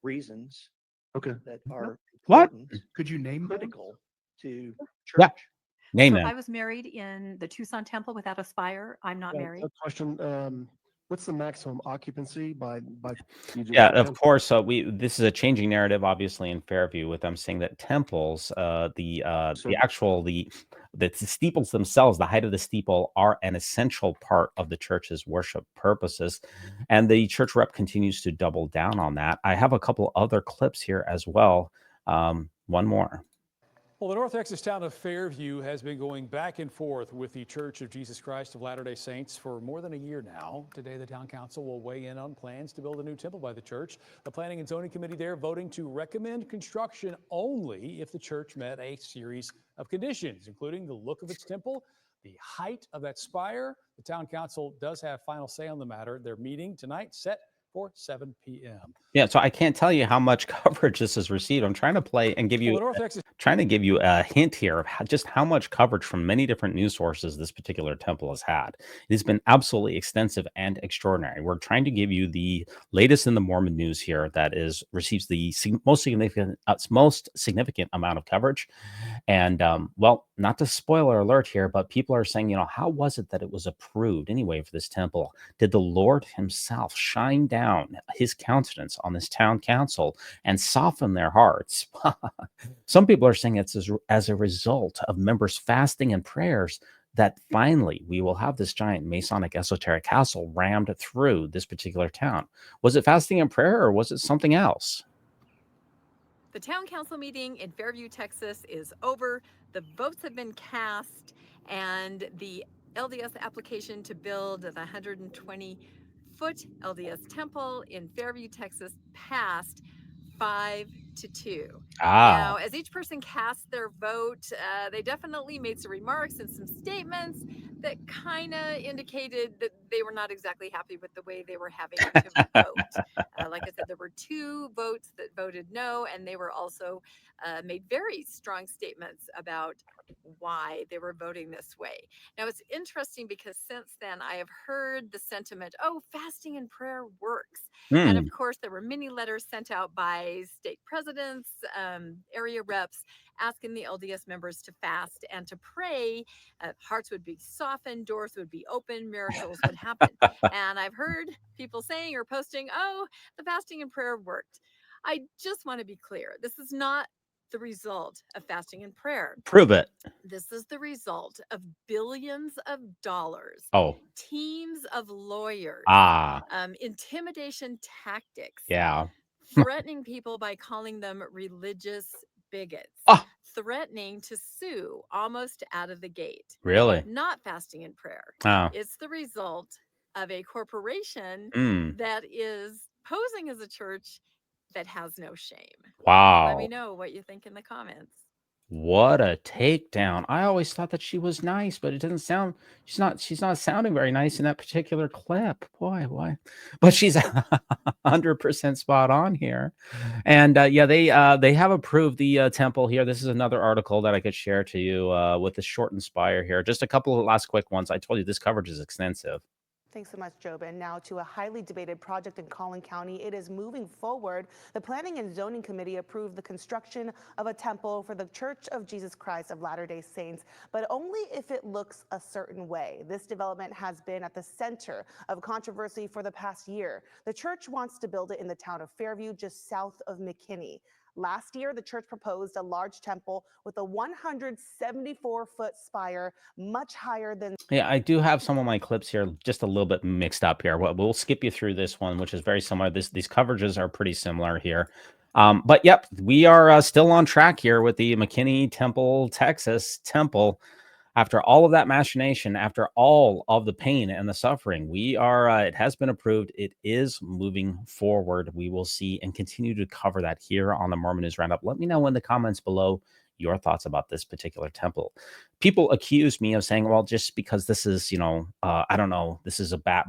reasons. Okay. That are What? important, Could you name critical to church. Yeah. Name So them. I was married in the Tucson Temple without a spire. I'm not married. A question. What's the maximum occupancy by Yeah, of course. This is a changing narrative, obviously, in Fairview, with them saying that temples, the steeples themselves, the height of the steeple, are an essential part of the church's worship purposes, and the church rep continues to double down on that. I have a couple other clips here as well. One more. Well, the North Texas town of Fairview has been going back and forth with the Church of Jesus Christ of Latter-day Saints for more than a year now. Today, the town council will weigh in on plans to build a new temple by the church. The Planning and Zoning Committee there voting to recommend construction only if the church met a series of conditions, including the look of its temple, the height of that spire. The town council does have final say on the matter. Their meeting tonight set for 7 p.m. Yeah, so I can't tell you how much coverage this has received. I'm trying to play and give Well, you the North Texas trying to give you a hint here of just how much coverage from many different news sources this particular temple has had. It has been absolutely extensive and extraordinary. We're trying to give you the latest in the Mormon news here that is receives the most significant amount of coverage. And well, not to spoiler alert here, but people are saying, how was it that it was approved anyway for this temple? Did the Lord himself shine down his countenance on this town council and soften their hearts? Some people are saying it's as a result of members fasting and prayers that finally we will have this giant Masonic esoteric castle rammed through this particular town. Was it fasting and prayer, or was it something else? The town council meeting in Fairview, Texas is over. The votes have been cast, and the LDS application to build the 120-foot LDS temple in Fairview, Texas passed 5-2. Now, as each person cast their vote, they definitely made some remarks and some statements that kind of indicated that they were not exactly happy with the way they were having to vote. Like I said, there were 2 votes that voted no, and they were also made very strong statements about why they were voting this way. Now, it's interesting because since then I have heard the sentiment, oh, fasting and prayer works. And of course, there were many letters sent out by state presidents, area reps, asking the LDS members to fast and to pray. Hearts would be softened, doors would be open, miracles would happen. And I've heard people saying or posting, oh, the fasting and prayer worked. I just want to be clear. This is not the result of fasting and prayer. Prove it. This is the result of billions of dollars, Oh. teams of lawyers, intimidation tactics, Yeah. threatening people by calling them religious bigots, threatening to sue almost out of the gate. Really? Not fasting and prayer. Oh. It's the result of a corporation Mm. that is posing as a church that has no shame. Wow. Let me know what you think in the comments. What a takedown. I always thought that she was nice, but it doesn't sound she's not sounding very nice in that particular clip. Boy. But she's 100% spot on here. And yeah, they have approved the temple here. This is another article that I could share to you with the shortened spire here. Just a couple of last quick ones. I told you this coverage is extensive. Thanks so much, Jobin. Now to a highly debated project in Collin County. It is moving forward. The Planning and Zoning Committee approved the construction of a temple for the Church of Jesus Christ of Latter-day Saints, but only if it looks a certain way. This development has been at the center of controversy for the past year. The church wants to build it in the town of Fairview, just south of McKinney. Last year, the church proposed a large temple with a 174-foot spire, much higher than... Yeah, I do have some of my clips here just a little bit mixed up here. We'll skip you through this one, which is very similar. These coverages are pretty similar here. But yep, we are still on track here with the McKinney Temple, Texas temple. After all of that machination, after all of the pain and the suffering, we are, it has been approved. It is moving forward. We will see and continue to cover that here on the Mormon News Roundup. Let me know in the comments below your thoughts about this particular temple. People accuse me of saying, well, just because this is, I don't know, this is a bad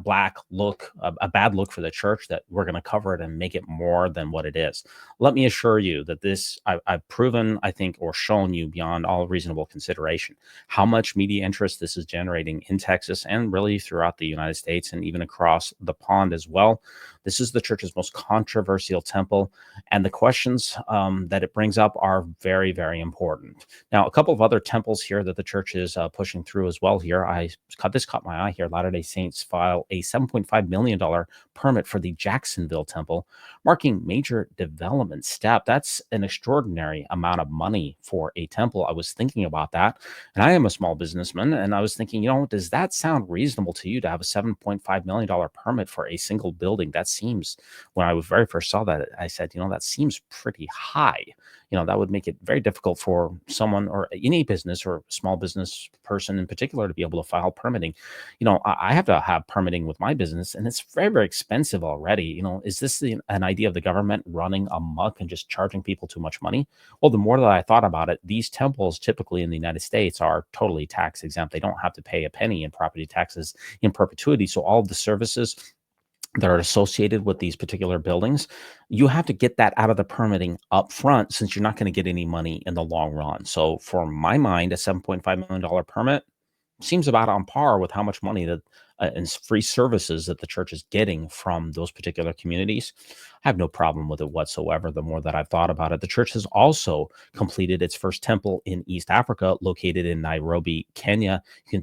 look for the church, that we're going to cover it and make it more than what it is. Let me assure you that this, I've proven, I think, or shown you beyond all reasonable consideration, how much media interest this is generating in Texas and really throughout the United States and even across the pond as well. This is the church's most controversial temple, and the questions that it brings up are very, very important. Now, a couple of other temples here that the church is pushing through as well here. This caught my eye here. Latter-day Saints file a $7.5 million permit for the Jacksonville temple, marking major development step. That's an extraordinary amount of money for a temple. I was thinking about that, and I am a small businessman, and I was thinking, does that sound reasonable to you to have a $7.5 million permit for a single building? That seems, when I very first saw that, I said, that seems pretty high. That would make it very difficult for someone or any business or small business person in particular to be able to file permitting. I have to have permitting with my business, and it's very, very expensive already. Is this an idea of the government running amok and just charging people too much money? Well, the more that I thought about it, these temples typically in the United States are totally tax exempt. They don't have to pay a penny in property taxes in perpetuity. So all of the services that are associated with these particular buildings, you have to get that out of the permitting up front, since you're not going to get any money in the long run. So for my mind, a $7.5 million permit seems about on par with how much money that and free services that the church is getting from those particular communities. I have no problem with it whatsoever. The more that I've thought about it, the church has also completed its first temple in East Africa, located in Nairobi, Kenya. You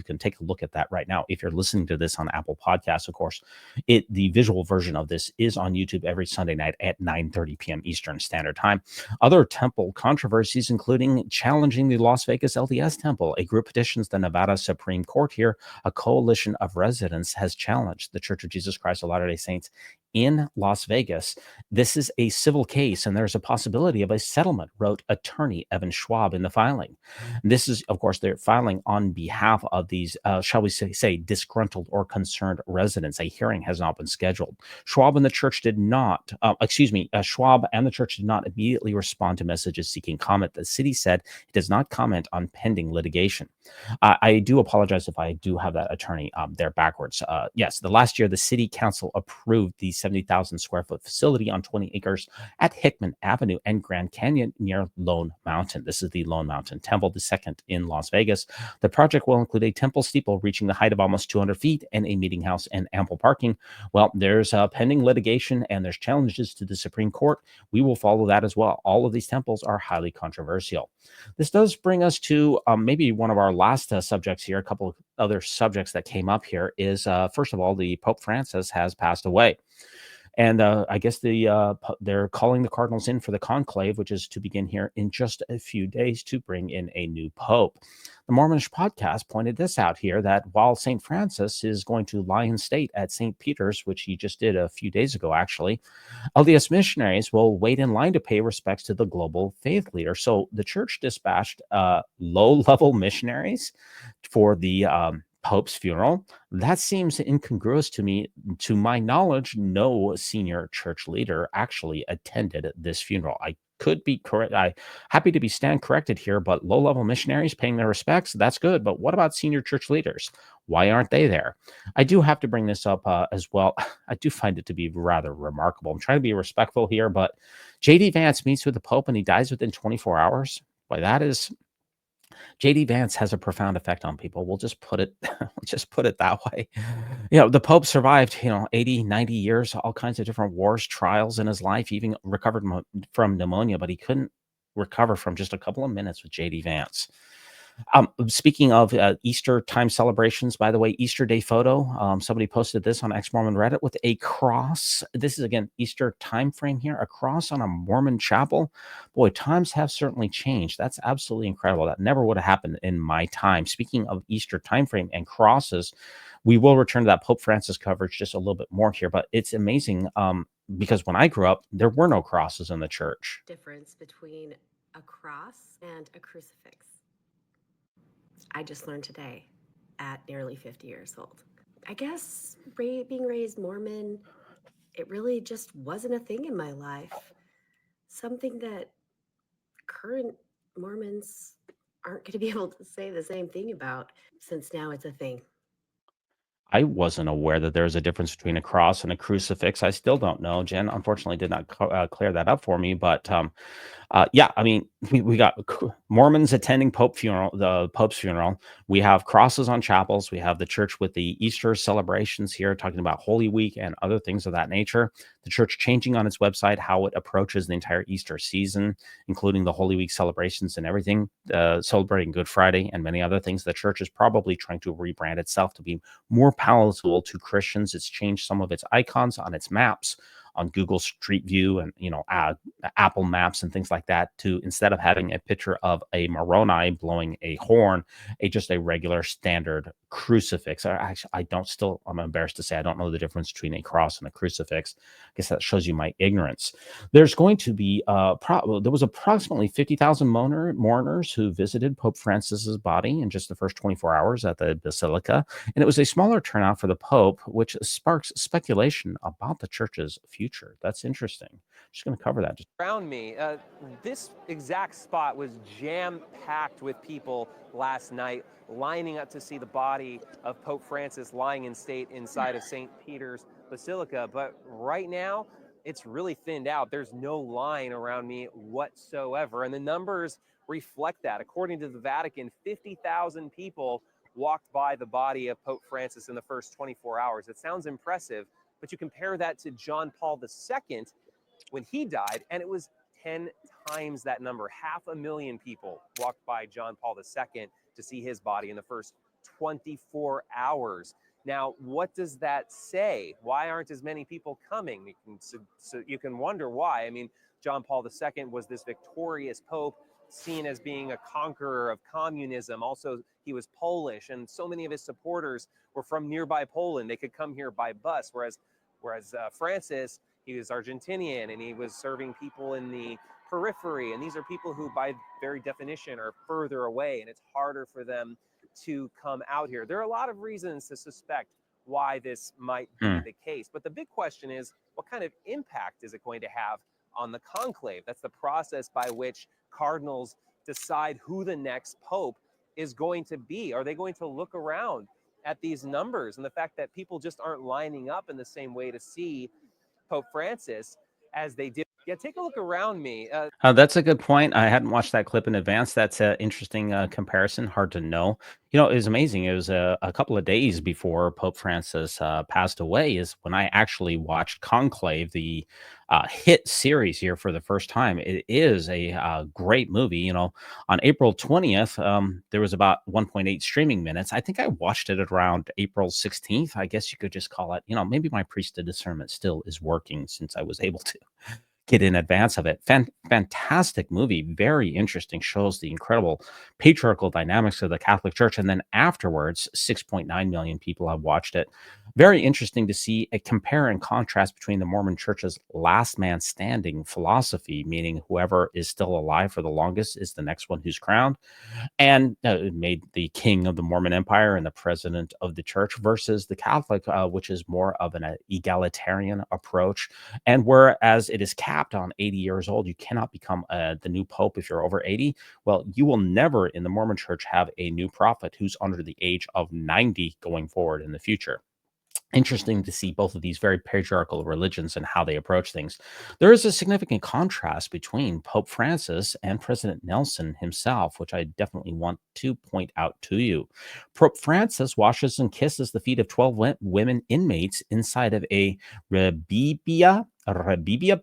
can take a look at that right now. If you're listening to this on Apple Podcasts, of course, the visual version of this is on YouTube every Sunday night at 9:30 p.m. Eastern Standard Time. Other temple controversies, including challenging the Las Vegas LDS Temple. A group petitions the Nevada Supreme Court here. A coalition of residents has challenged the Church of Jesus Christ of Latter-day Saints in Las Vegas. This is a civil case, and there's a possibility of a settlement, wrote attorney Evan Schwab in the filing. This is, of course, they're filing on behalf of these, shall we say, disgruntled or concerned residents. A hearing has not been scheduled. Schwab and the church did not immediately respond to messages seeking comment. The city said it does not comment on pending litigation. I do apologize if I do have that attorney there backwards. Yes, the last year, the city council approved the 70,000 square foot facility on 20 acres at Hickman Avenue and Grand Canyon near Lone Mountain. This is the Lone Mountain Temple, the second in Las Vegas. The project will include a temple steeple reaching the height of almost 200 feet and a meeting house and ample parking. Well, there's pending litigation and there's challenges to the Supreme Court. We will follow that as well. All of these temples are highly controversial. This does bring us to maybe one of our last subjects here. A couple of other subjects that came up here is, first of all, the Pope Francis has passed away. And I guess they're calling the cardinals in for the conclave, which is to begin here in just a few days, to bring in a new pope. The Mormonish podcast pointed this out here, that while St. Francis is going to lie in state at St. Peter's, which he just did a few days ago, actually, LDS missionaries will wait in line to pay respects to the global faith leader. So the church dispatched low-level missionaries for the Pope's funeral. That seems incongruous to me. To my knowledge, no senior church leader actually attended this funeral. I could be correct. I'm happy to be stand corrected here, but low-level missionaries paying their respects, that's good. But what about senior church leaders? Why aren't they there? I do have to bring this up as well. I do find it to be rather remarkable. I'm trying to be respectful here, but J.D. Vance meets with the Pope and he dies within 24 hours. Boy, that is... J.D. Vance has a profound effect on people. We'll just put it that way. The Pope survived, 80, 90 years, all kinds of different wars, trials in his life, even recovered from pneumonia, but he couldn't recover from just a couple of minutes with J.D. Vance. Speaking of Easter time celebrations, by the way, Easter Day photo. Somebody posted this on Ex-Mormon Reddit with a cross. This is, again, Easter time frame here. A cross on a Mormon chapel. Boy, times have certainly changed. That's absolutely incredible. That never would have happened in my time. Speaking of Easter time frame and crosses, we will return to that Pope Francis coverage just a little bit more here. But it's amazing because when I grew up, there were no crosses in the church. Difference between a cross and a crucifix. I just learned today at nearly 50 years old. I guess being raised Mormon, it really just wasn't a thing in my life. Something that current Mormons aren't going to be able to say the same thing about, since now it's a thing. I wasn't aware that there's a difference between a cross and a crucifix. I still don't know. Jen, unfortunately, did not clear that up for me. But yeah, I mean, we got Mormons attending the Pope's funeral. We have crosses on chapels. We have the church with the Easter celebrations here, talking about Holy Week and other things of that nature. The church changing on its website how it approaches the entire Easter season, including the Holy Week celebrations and everything, celebrating Good Friday and many other things. The church is probably trying to rebrand itself to be more palatable to Christians. It's changed some of its icons on its maps, on Google Street View and, Apple Maps and things like that, to instead of having a picture of a Moroni blowing a horn, just a regular standard crucifix. I'm embarrassed to say I don't know the difference between a cross and a crucifix. I guess that shows you my ignorance. There's going to be there was approximately 50,000 mourners who visited Pope Francis's body in just the first 24 hours at the Basilica, and it was a smaller turnout for the Pope, which sparks speculation about the church's future. That's interesting. Just going to cover that. Around me, this exact spot was jam-packed with people last night, lining up to see the body of Pope Francis lying in state inside of St. Peter's Basilica. But right now, it's really thinned out. There's no line around me whatsoever. And the numbers reflect that. According to the Vatican, 50,000 people walked by the body of Pope Francis in the first 24 hours. It sounds impressive, but you compare that to John Paul II when he died, and it was 10 times that number. 500,000 people walked by John Paul II to see his body in the first 24 hours. Now, what does that say? Why aren't as many people coming? You can wonder why. I mean, John Paul II was this victorious pope, seen as being a conqueror of communism. Also, he was Polish, and so many of his supporters were from nearby Poland. They could come here by bus, whereas Francis, he was Argentinian, and he was serving people in the periphery. And these are people who, by very definition, are further away, and it's harder for them to come out here. There are a lot of reasons to suspect why this might be the case. But the big question is, what kind of impact is it going to have on the conclave? That's the process by which cardinals decide who the next pope is going to be. Are they going to look around at these numbers and the fact that people just aren't lining up in the same way to see Pope Francis as they did? Yeah, take a look around me. That's a good point. I hadn't watched that clip in advance. That's an interesting comparison. Hard to know. It was amazing. It was a couple of days before Pope Francis passed away is when I actually watched Conclave, the hit series here for the first time. It is a great movie. On April 20th, there was about 1.8 streaming minutes. I think I watched it at around April 16th. I guess you could just call it, maybe my priesthood discernment still is working since I was able to get in advance of it. Fantastic movie, very interesting, shows the incredible patriarchal dynamics of the Catholic Church. And then afterwards, 6.9 million people have watched it. Very interesting to see a compare and contrast between the Mormon Church's last man standing philosophy, meaning whoever is still alive for the longest is the next one who's crowned, and made the king of the Mormon Empire and the president of the church, versus the Catholic, which is more of an egalitarian approach. And whereas it is capped on 80 years old, you cannot become the new pope if you're over 80. Well, you will never in the Mormon Church have a new prophet who's under the age of 90 going forward in the future. Interesting to see both of these very patriarchal religions and how they approach things. There is a significant contrast between Pope Francis and President Nelson himself, which I definitely want to point out to you. Pope Francis washes and kisses the feet of 12 women inmates inside of a Rebibia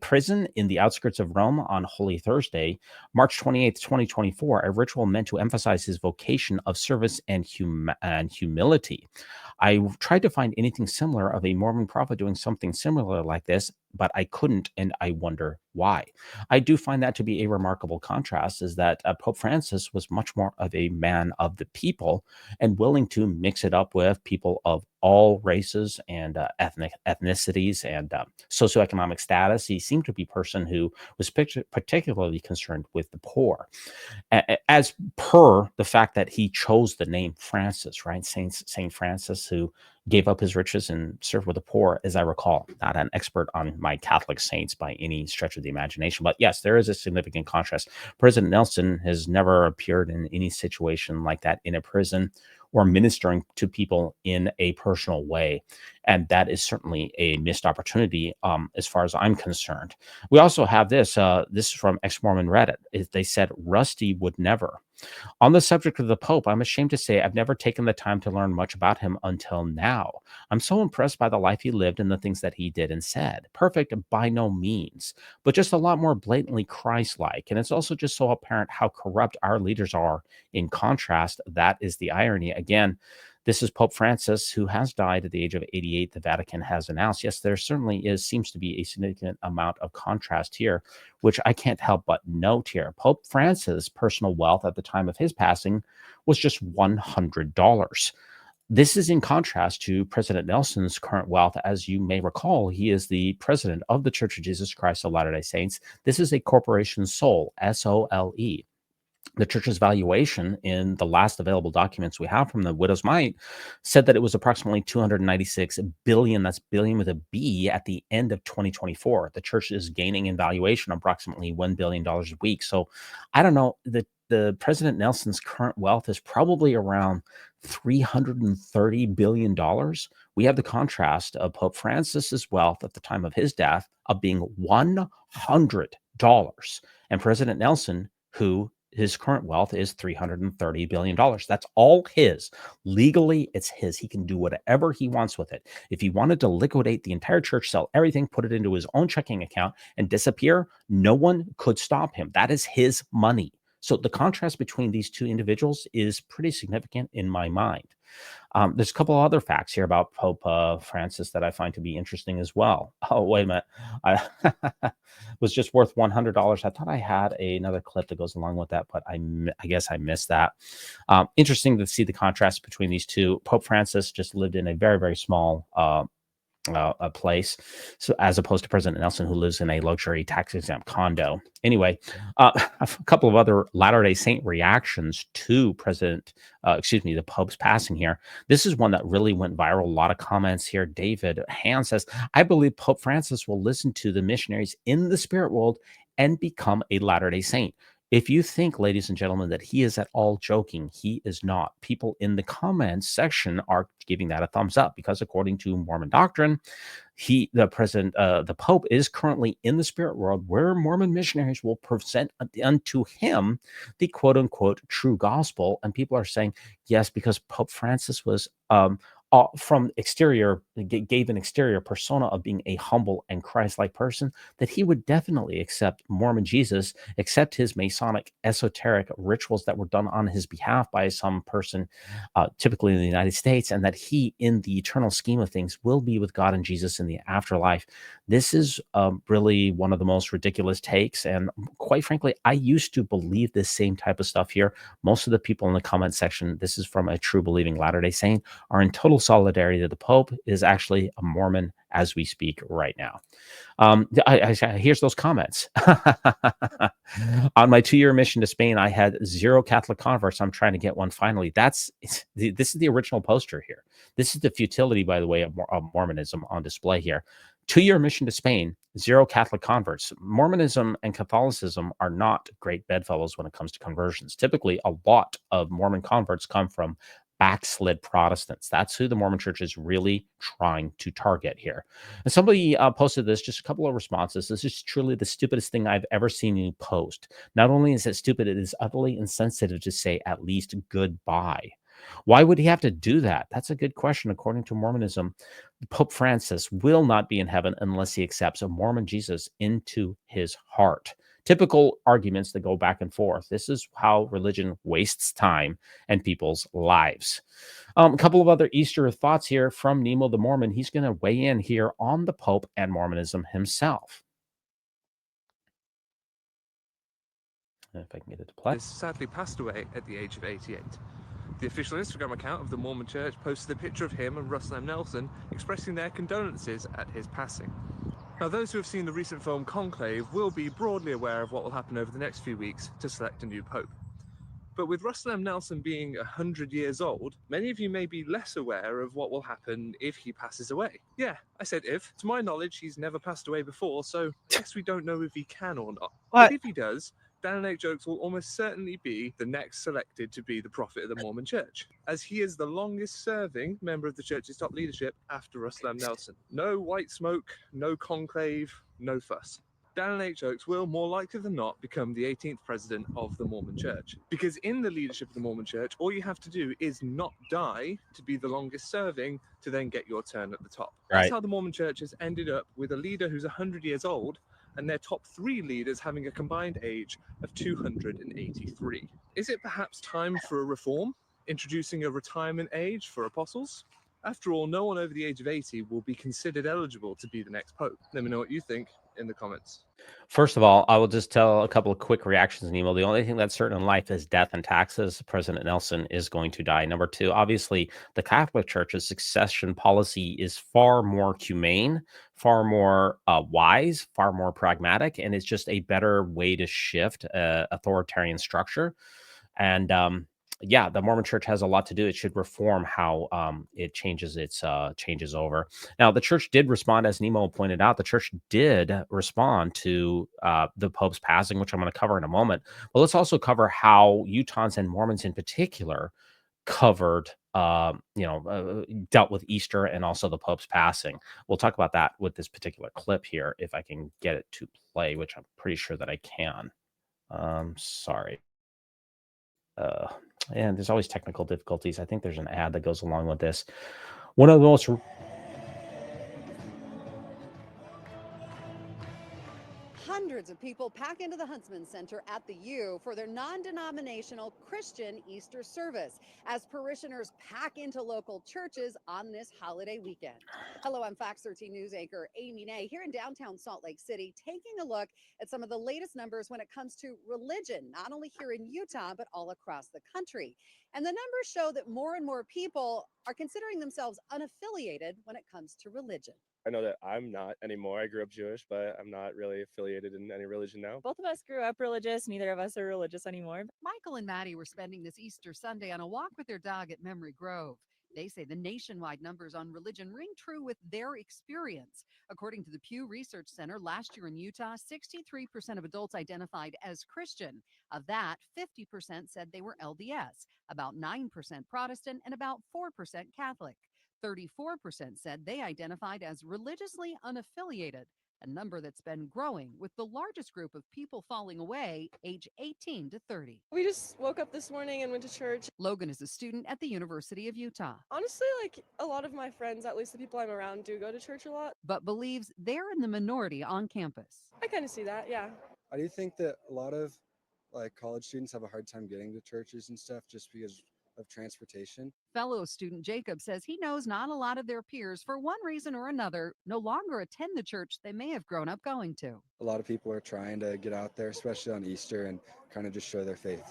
prison in the outskirts of Rome on Holy Thursday, March 28th, 2024, a ritual meant to emphasize his vocation of service and humility. I tried to find anything similar of a Mormon prophet doing something similar like this, but I couldn't, and I wonder why. I do find that to be a remarkable contrast, is that Pope Francis was much more of a man of the people and willing to mix it up with people of all races and ethnicities and socioeconomic status. He seemed to be a person who was particularly concerned with the poor, as per the fact that he chose the name Francis, right? Saint Francis, who gave up his riches and served with the poor, as I recall. Not an expert on my Catholic saints by any stretch of the imagination, but yes, there is a significant contrast. President Nelson has never appeared in any situation like that in a prison or ministering to people in a personal way. And that is certainly a missed opportunity as far as I'm concerned. We also have this. This is from Ex-Mormon Reddit. They said, Rusty would never. On the subject of the Pope, I'm ashamed to say I've never taken the time to learn much about him until now. I'm so impressed by the life he lived and the things that he did and said. Perfect by no means, but just a lot more blatantly Christ-like. And it's also just so apparent how corrupt our leaders are. In contrast, that is the irony. Again, This is Pope Francis, who has died at the age of 88. The Vatican has announced. Yes, there certainly seems to be a significant amount of contrast here, which I can't help but note here. Pope Francis' personal wealth at the time of his passing was just $100. This is in contrast to President Nelson's current wealth. As you may recall, he is the president of the Church of Jesus Christ of Latter-day Saints. This is a corporation sole, S-O-L-E. The church's valuation in the last available documents we have from the Widow's Mite said that it was approximately 296 billion, that's billion with a B, at the end of 2024. The church is gaining in valuation approximately $1 billion a week. So I don't know, the President Nelson's current wealth is probably around $330 billion. We have the contrast of Pope Francis's wealth at the time of his death of being $100, and President Nelson, who his current wealth is $330 billion. That's all his. Legally, it's his. He can do whatever he wants with it. If he wanted to liquidate the entire church, sell everything, put it into his own checking account, and disappear, no one could stop him. That is his money. So the contrast between these two individuals is pretty significant in my mind. There's a couple of other facts here about Pope Francis that I find to be interesting as well. Oh, wait a minute. I was just worth $100. I thought I had another clip that goes along with that, but I guess I missed that. Interesting to see the contrast between these two. Pope Francis just lived in a very, very small a place, so as opposed to President Nelson, who lives in a luxury tax-exempt condo. Anyway, a couple of other Latter-day Saint reactions to the Pope's passing here. This is one that really went viral. A lot of comments here. David Hand says, "I believe Pope Francis will listen to the missionaries in the spirit world and become a Latter-day Saint." If you think, ladies and gentlemen, that he is at all joking, he is not. People in the comments section are giving that a thumbs up because, according to Mormon doctrine, the Pope is currently in the spirit world, where Mormon missionaries will present unto him the quote unquote true gospel. And people are saying, yes, because Pope Francis was from exterior, gave an exterior persona of being a humble and Christ-like person, that he would definitely accept Mormon Jesus, accept his Masonic esoteric rituals that were done on his behalf by some person, typically in the United States, and that he, in the eternal scheme of things, will be with God and Jesus in the afterlife. This is really one of the most ridiculous takes, and quite frankly, I used to believe this same type of stuff here. Most of the people in the comment section, this is from a true believing Latter-day Saint, are in total solidarity that the Pope is actually a Mormon as we speak right now. Here's those comments. On my 2-year mission to Spain, I had 0 Catholic converts. I'm trying to get one finally. This is the original poster here. This is the futility, by the way, of Mormonism on display here. 2-year mission to Spain, 0 Catholic converts. Mormonism and Catholicism are not great bedfellows when it comes to conversions. Typically, a lot of Mormon converts come from backslid Protestants. That's who the Mormon Church is really trying to target here. And somebody posted this, just a couple of responses. This is truly the stupidest thing I've ever seen you post. Not only is it stupid, it is utterly insensitive to say at least goodbye. Why would he have to do that? That's a good question. According to Mormonism, Pope Francis will not be in heaven unless he accepts a Mormon Jesus into his heart. Typical arguments that go back and forth. This is how religion wastes time and people's lives. A couple of other Easter thoughts here from Nemo the Mormon. He's going to weigh in here on the Pope and Mormonism himself. If I can get it to play. Sadly passed away at the age of 88. The official Instagram account of the Mormon Church posted a picture of him and Russell M. Nelson expressing their condolences at his passing. Now, those who have seen the recent film Conclave will be broadly aware of what will happen over the next few weeks to select a new pope. But with Russell M. Nelson being 100 years old, many of you may be less aware of what will happen if he passes away. Yeah, I said if. To my knowledge, he's never passed away before, so I guess we don't know if he can or not. What? But if he does, Dan and 8 Jokes will almost certainly be the next selected to be the prophet of the Mormon Church, as he is the longest serving member of the church's top leadership after Russell M. Nelson. No white smoke, no conclave, no fuss. Dan and 8 Jokes will, more likely than not, become the 18th president of the Mormon Church. Because in the leadership of the Mormon Church, all you have to do is not die to be the longest serving to then get your turn at the top. That's how the Mormon Church has ended up with a leader who's 100 years old and their top 3 leaders having a combined age of 283. Is it perhaps time for a reform? Introducing a retirement age for apostles? After all, no one over the age of 80 will be considered eligible to be the next pope. Let me know what you think in the comments. First of all, I will just tell a couple of quick reactions, Nemo. The only thing that's certain in life is death and taxes. President Nelson is going to die. Number two, obviously, the Catholic Church's succession policy is far more humane, far more wise, far more pragmatic, and it's just a better way to shift authoritarian structure. And yeah, the Mormon Church has a lot to do. It should reform how it changes its changes over. Now, the church did respond, as Nemo pointed out. The church did respond to the Pope's passing, which I'm going to cover in a moment. But let's also cover how Utahns and Mormons in particular covered, dealt with Easter and also the Pope's passing. We'll talk about that with this particular clip here, if I can get it to play, which I'm pretty sure that I can. Sorry. And there's always technical difficulties. I think there's an ad that goes along with this. One of the most Hundreds of people pack into the Huntsman Center at the U for their non-denominational Christian Easter service as parishioners pack into local churches on this holiday weekend. Hello, I'm Fox 13 News anchor Amy Nay here in downtown Salt Lake City, taking a look at some of the latest numbers when it comes to religion, not only here in Utah, but all across the country. And the numbers show that more and more people are considering themselves unaffiliated when it comes to religion. I know that I'm not anymore. I grew up Jewish, but I'm not really affiliated in any religion now. Both of us grew up religious. Neither of us are religious anymore. Michael and Maddie were spending this Easter Sunday on a walk with their dog at Memory Grove. They say the nationwide numbers on religion ring true with their experience. According to the Pew Research Center, last year in Utah, 63% of adults identified as Christian. Of that, 50% said they were LDS, about 9% Protestant, and about 4% Catholic. 34% said they identified as religiously unaffiliated, a number that's been growing, with the largest group of people falling away age 18 to 30. We just woke up this morning and went to church. Logan is a student at the University of Utah, Honestly, like a lot of my friends, at least the people I'm around, do go to church a lot. but believes they're in the minority on campus. I kind of see that, yeah. I do think that a lot of college students have a hard time getting to churches and stuff just because of transportation. Fellow student Jacob says he knows not a lot of their peers, for one reason or another, no longer attend the church they may have grown up going to. A lot of people are trying to get out there, especially on Easter, and kind of just show their faith.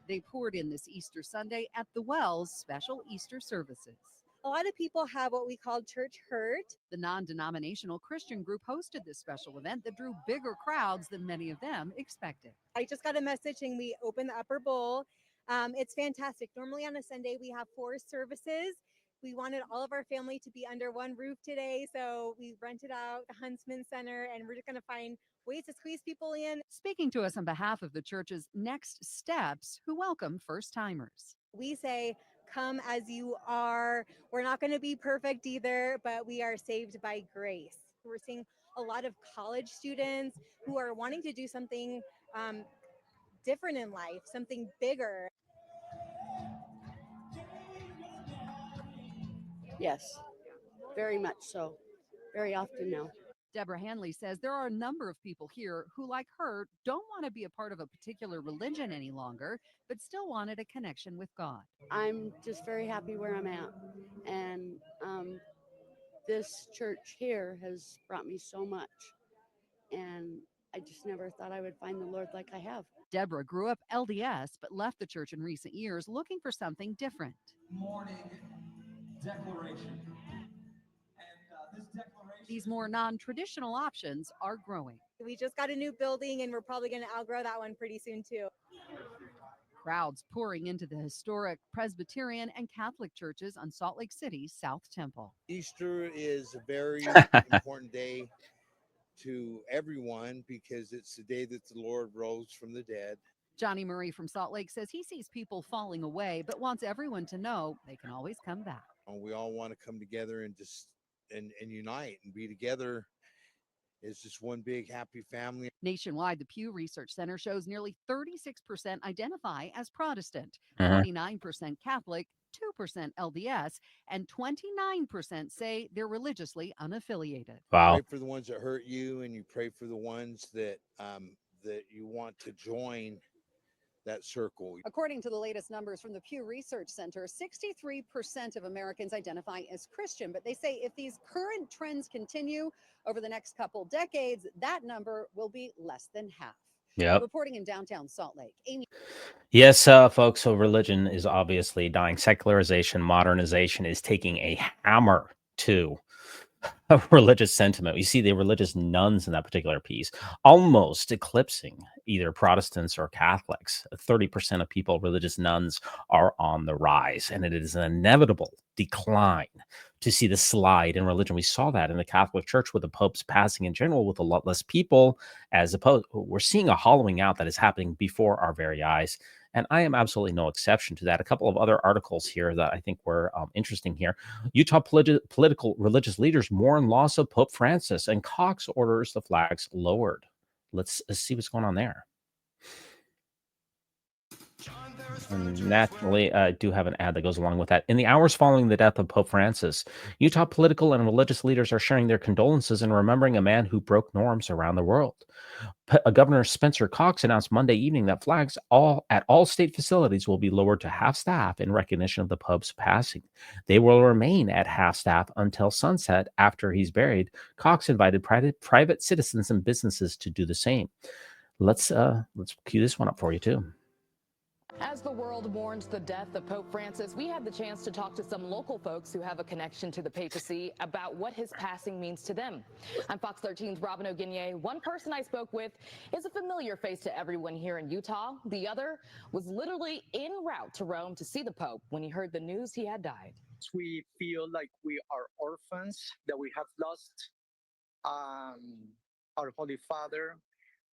They poured in this Easter Sunday at the Wells special Easter services. A lot of people have what we call church hurt. The non-denominational Christian group hosted this special event that drew bigger crowds than many of them expected. I just got a message saying we opened the upper bowl. It's fantastic. Normally on a Sunday, we have 4 services. We wanted all of our family to be under one roof today, so we rented out the Huntsman Center, and we're just going to find ways to squeeze people in. Speaking to us on behalf of the church's Next Steps, who welcome first-timers. We say, come as you are. We're not going to be perfect either, but we are saved by grace. We're seeing a lot of college students who are wanting to do something different in life, something bigger. Yes, very much so. Very often now. Deborah Hanley says there are a number of people here who, like her, don't want to be a part of a particular religion any longer, but still wanted a connection with God. I'm just very happy where I'm at. And this church here has brought me so much. And I just never thought I would find the Lord like I have. Deborah grew up LDS, but left the church in recent years looking for something different. Morning declaration. These more non-traditional options are growing. We just got a new building, and we're probably going to outgrow that one pretty soon too. Crowds pouring into the historic Presbyterian and Catholic churches on Salt Lake City's South Temple. Easter is a very important day to everyone because it's the day that the Lord rose from the dead. Johnny Murray from Salt Lake says he sees people falling away, but wants everyone to know they can always come back. We all want to come together and just and unite and be together. It's just one big happy family. Nationwide, the Pew Research Center shows nearly 36% identify as Protestant, Uh-huh. 29% Catholic, 2% LDS, and 29% say they're religiously unaffiliated. Wow. Pray for the ones that hurt you, and you pray for the ones that that you want to join that circle. According to the latest numbers from the Pew Research Center, 63% of Americans identify as Christian, but they say if these current trends continue over the next couple decades, that number will be less than half. Yep. Reporting in downtown Salt Lake, Amy. Yes, folks. So religion is obviously dying. Secularization, modernization is taking a hammer to a religious sentiment. You see the religious nuns in that particular piece almost eclipsing either Protestants or Catholics. 30% of people, religious nuns, are on the rise, and it is an inevitable decline to see the slide in religion. We saw that in the Catholic Church with the Pope's passing in general, with a lot less people, as opposed, we're seeing a hollowing out that is happening before our very eyes. And I am absolutely no exception to that. A couple of other articles here that I think were interesting here. Utah political religious leaders mourn loss of Pope Francis, and Cox orders the flags lowered. Let's see what's going on there. And naturally, I do have an ad that goes along with that. In the hours following the death of Pope Francis, Utah political and religious leaders are sharing their condolences and remembering a man who broke norms around the world. Governor Spencer Cox announced Monday evening that flags at all state facilities will be lowered to half staff in recognition of the Pope's passing. They will remain at half staff until sunset after he's buried. Cox invited private citizens and businesses to do the same. Let's cue this one up for you too. As the world mourns the death of Pope Francis, we had the chance to talk to some local folks who have a connection to the papacy about what his passing means to them. I'm Fox 13's Robin O'Guinier. One person I spoke with is a familiar face to everyone here in Utah. The other was literally en route to Rome to see the Pope when he heard the news he had died. We feel like we are orphans, that we have lost our Holy Father.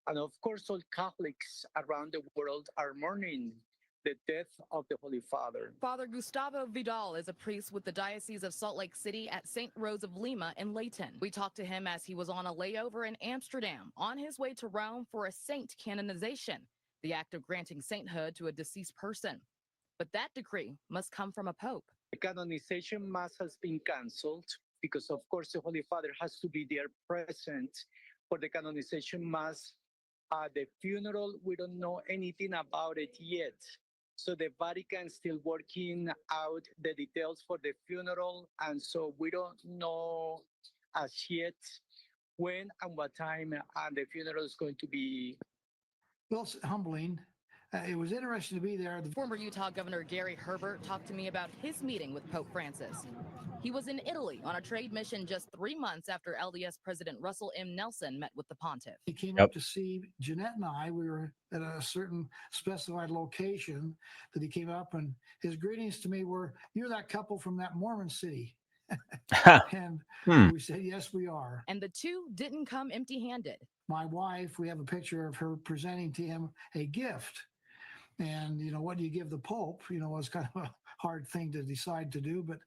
And of course, all Catholics around the world are mourning the death of the Holy Father. Father Gustavo Vidal is a priest with the Diocese of Salt Lake City at St. Rose of Lima in Layton. We talked to him as he was on a layover in Amsterdam on his way to Rome for a saint canonization, the act of granting sainthood to a deceased person. But that decree must come from a pope. The canonization mass has been canceled because, of course, the Holy Father has to be there present for the canonization mass. The funeral, we don't know anything about it yet. So the Vatican is still working out the details for the funeral. And so we don't know as yet when and what time the funeral is going to be. Well, it's humbling. It was interesting to be there. The former Utah Governor Gary Herbert talked to me about his meeting with Pope Francis. He was in Italy on a trade mission just 3 months after LDS President Russell M. Nelson met with the pontiff. He came up to see Jeanette and I. We were at a certain specified location that he came up, and his greetings to me were, "You're that couple from that Mormon city." And we said, "Yes, we are." And the two didn't come empty-handed. My wife, we have a picture of her presenting to him a gift. And, you know, what do you give the Pope? You know, it's kind of a hard thing to decide to do. But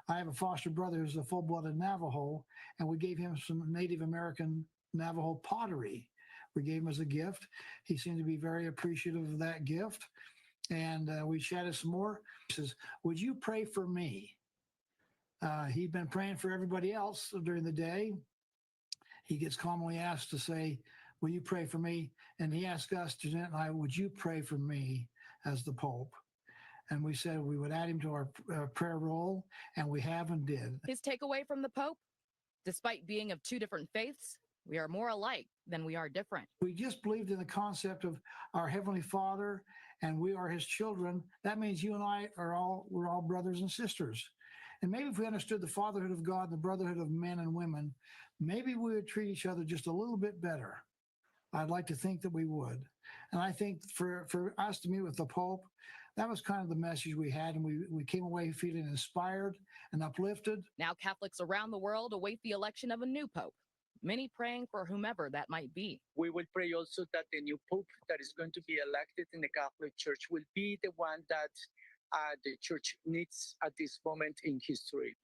I have a foster brother who's a full-blooded Navajo, and we gave him some Native American Navajo pottery. We gave him as a gift. He seemed to be very appreciative of that gift. And we chatted some more. He says, "Would you pray for me?" He'd been praying for everybody else during the day. He gets commonly asked to say, "Will you pray for me?" And he asked us, Jeanette and I, "Would you pray for me as the Pope?" And we said we would add him to our prayer roll, and we have and did. His takeaway from the Pope? Despite being of two different faiths, we are more alike than we are different. We just believed in the concept of our Heavenly Father, and we are his children. That means you and I we're all brothers and sisters. And maybe if we understood the fatherhood of God and the brotherhood of men and women, maybe we would treat each other just a little bit better. I'd like to think that we would. And I think for us to meet with the Pope, that was kind of the message we had. And we came away feeling inspired and uplifted. Now Catholics around the world await the election of a new Pope, many praying for whomever that might be. We will pray also that the new Pope that is going to be elected in the Catholic Church will be the one that the Church needs at this moment in history.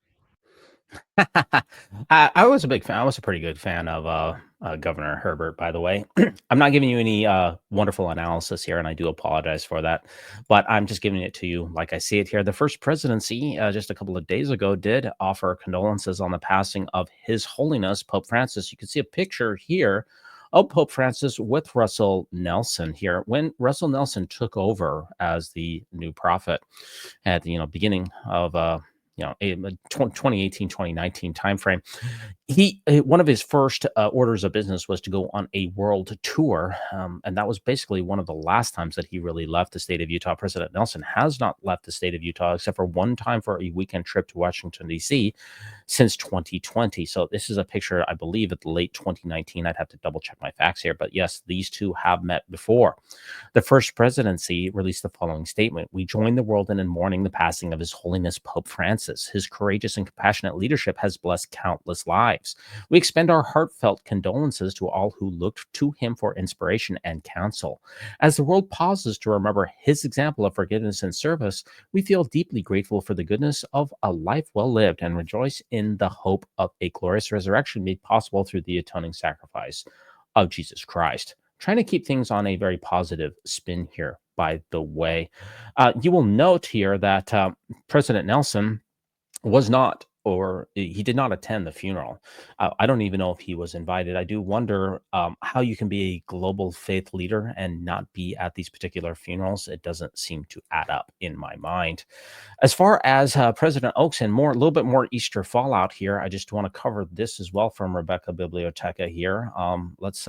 I was a big fan. I was a pretty good fan of Governor Herbert, by the way. I'm not giving you any wonderful analysis here, and I do apologize for that. But I'm just giving it to you like I see it here. The First Presidency, just a couple of days ago, did offer condolences on the passing of His Holiness, Pope Francis. You can see a picture here of Pope Francis with Russell Nelson here. When Russell Nelson took over as the new prophet at the beginning of 2018 2019 timeframe, one of his first orders of business was to go on a world tour, and that was basically one of the last times that he really left the state of Utah. President Nelson has not left the state of Utah except for one time for a weekend trip to Washington, D.C. since 2020. So this is a picture, I believe, at the late 2019. I'd have to double check my facts here, but yes, these two have met before. The First Presidency released the following statement: "We join the world in mourning the passing of His Holiness Pope Francis. His courageous and compassionate leadership has blessed countless lives. We expend our heartfelt condolences to all who looked to him for inspiration and counsel. As the world pauses to remember his example of forgiveness and service, we feel deeply grateful for the goodness of a life well lived and rejoice in the hope of a glorious resurrection made possible through the atoning sacrifice of Jesus Christ." Trying to keep things on a very positive spin here, by the way. You will note here that President Nelson was not, or he did not attend the funeral. I don't even know if he was invited. I do wonder how you can be a global faith leader and not be at these particular funerals. It doesn't seem to add up in my mind. As far as President Oaks and a little bit more Easter fallout here, I just want to cover this as well from Rebecca Biblioteca here. Let's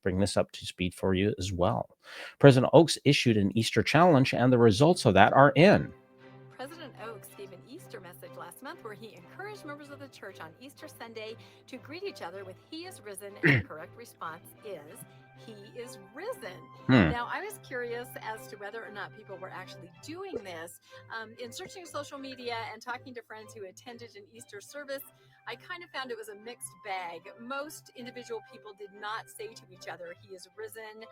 bring this up to speed for you as well. President Oaks issued an Easter challenge, and the results of that are in. President Oaks gave an Easter message last month where he encouraged members of the church on Easter Sunday to greet each other with "He is risen," and the correct response is "He is risen." Now, I was curious as to whether or not people were actually doing this. In searching social media and talking to friends who attended an Easter service, I kind of found it was a mixed bag. Most individual people did not say to each other, "He is risen."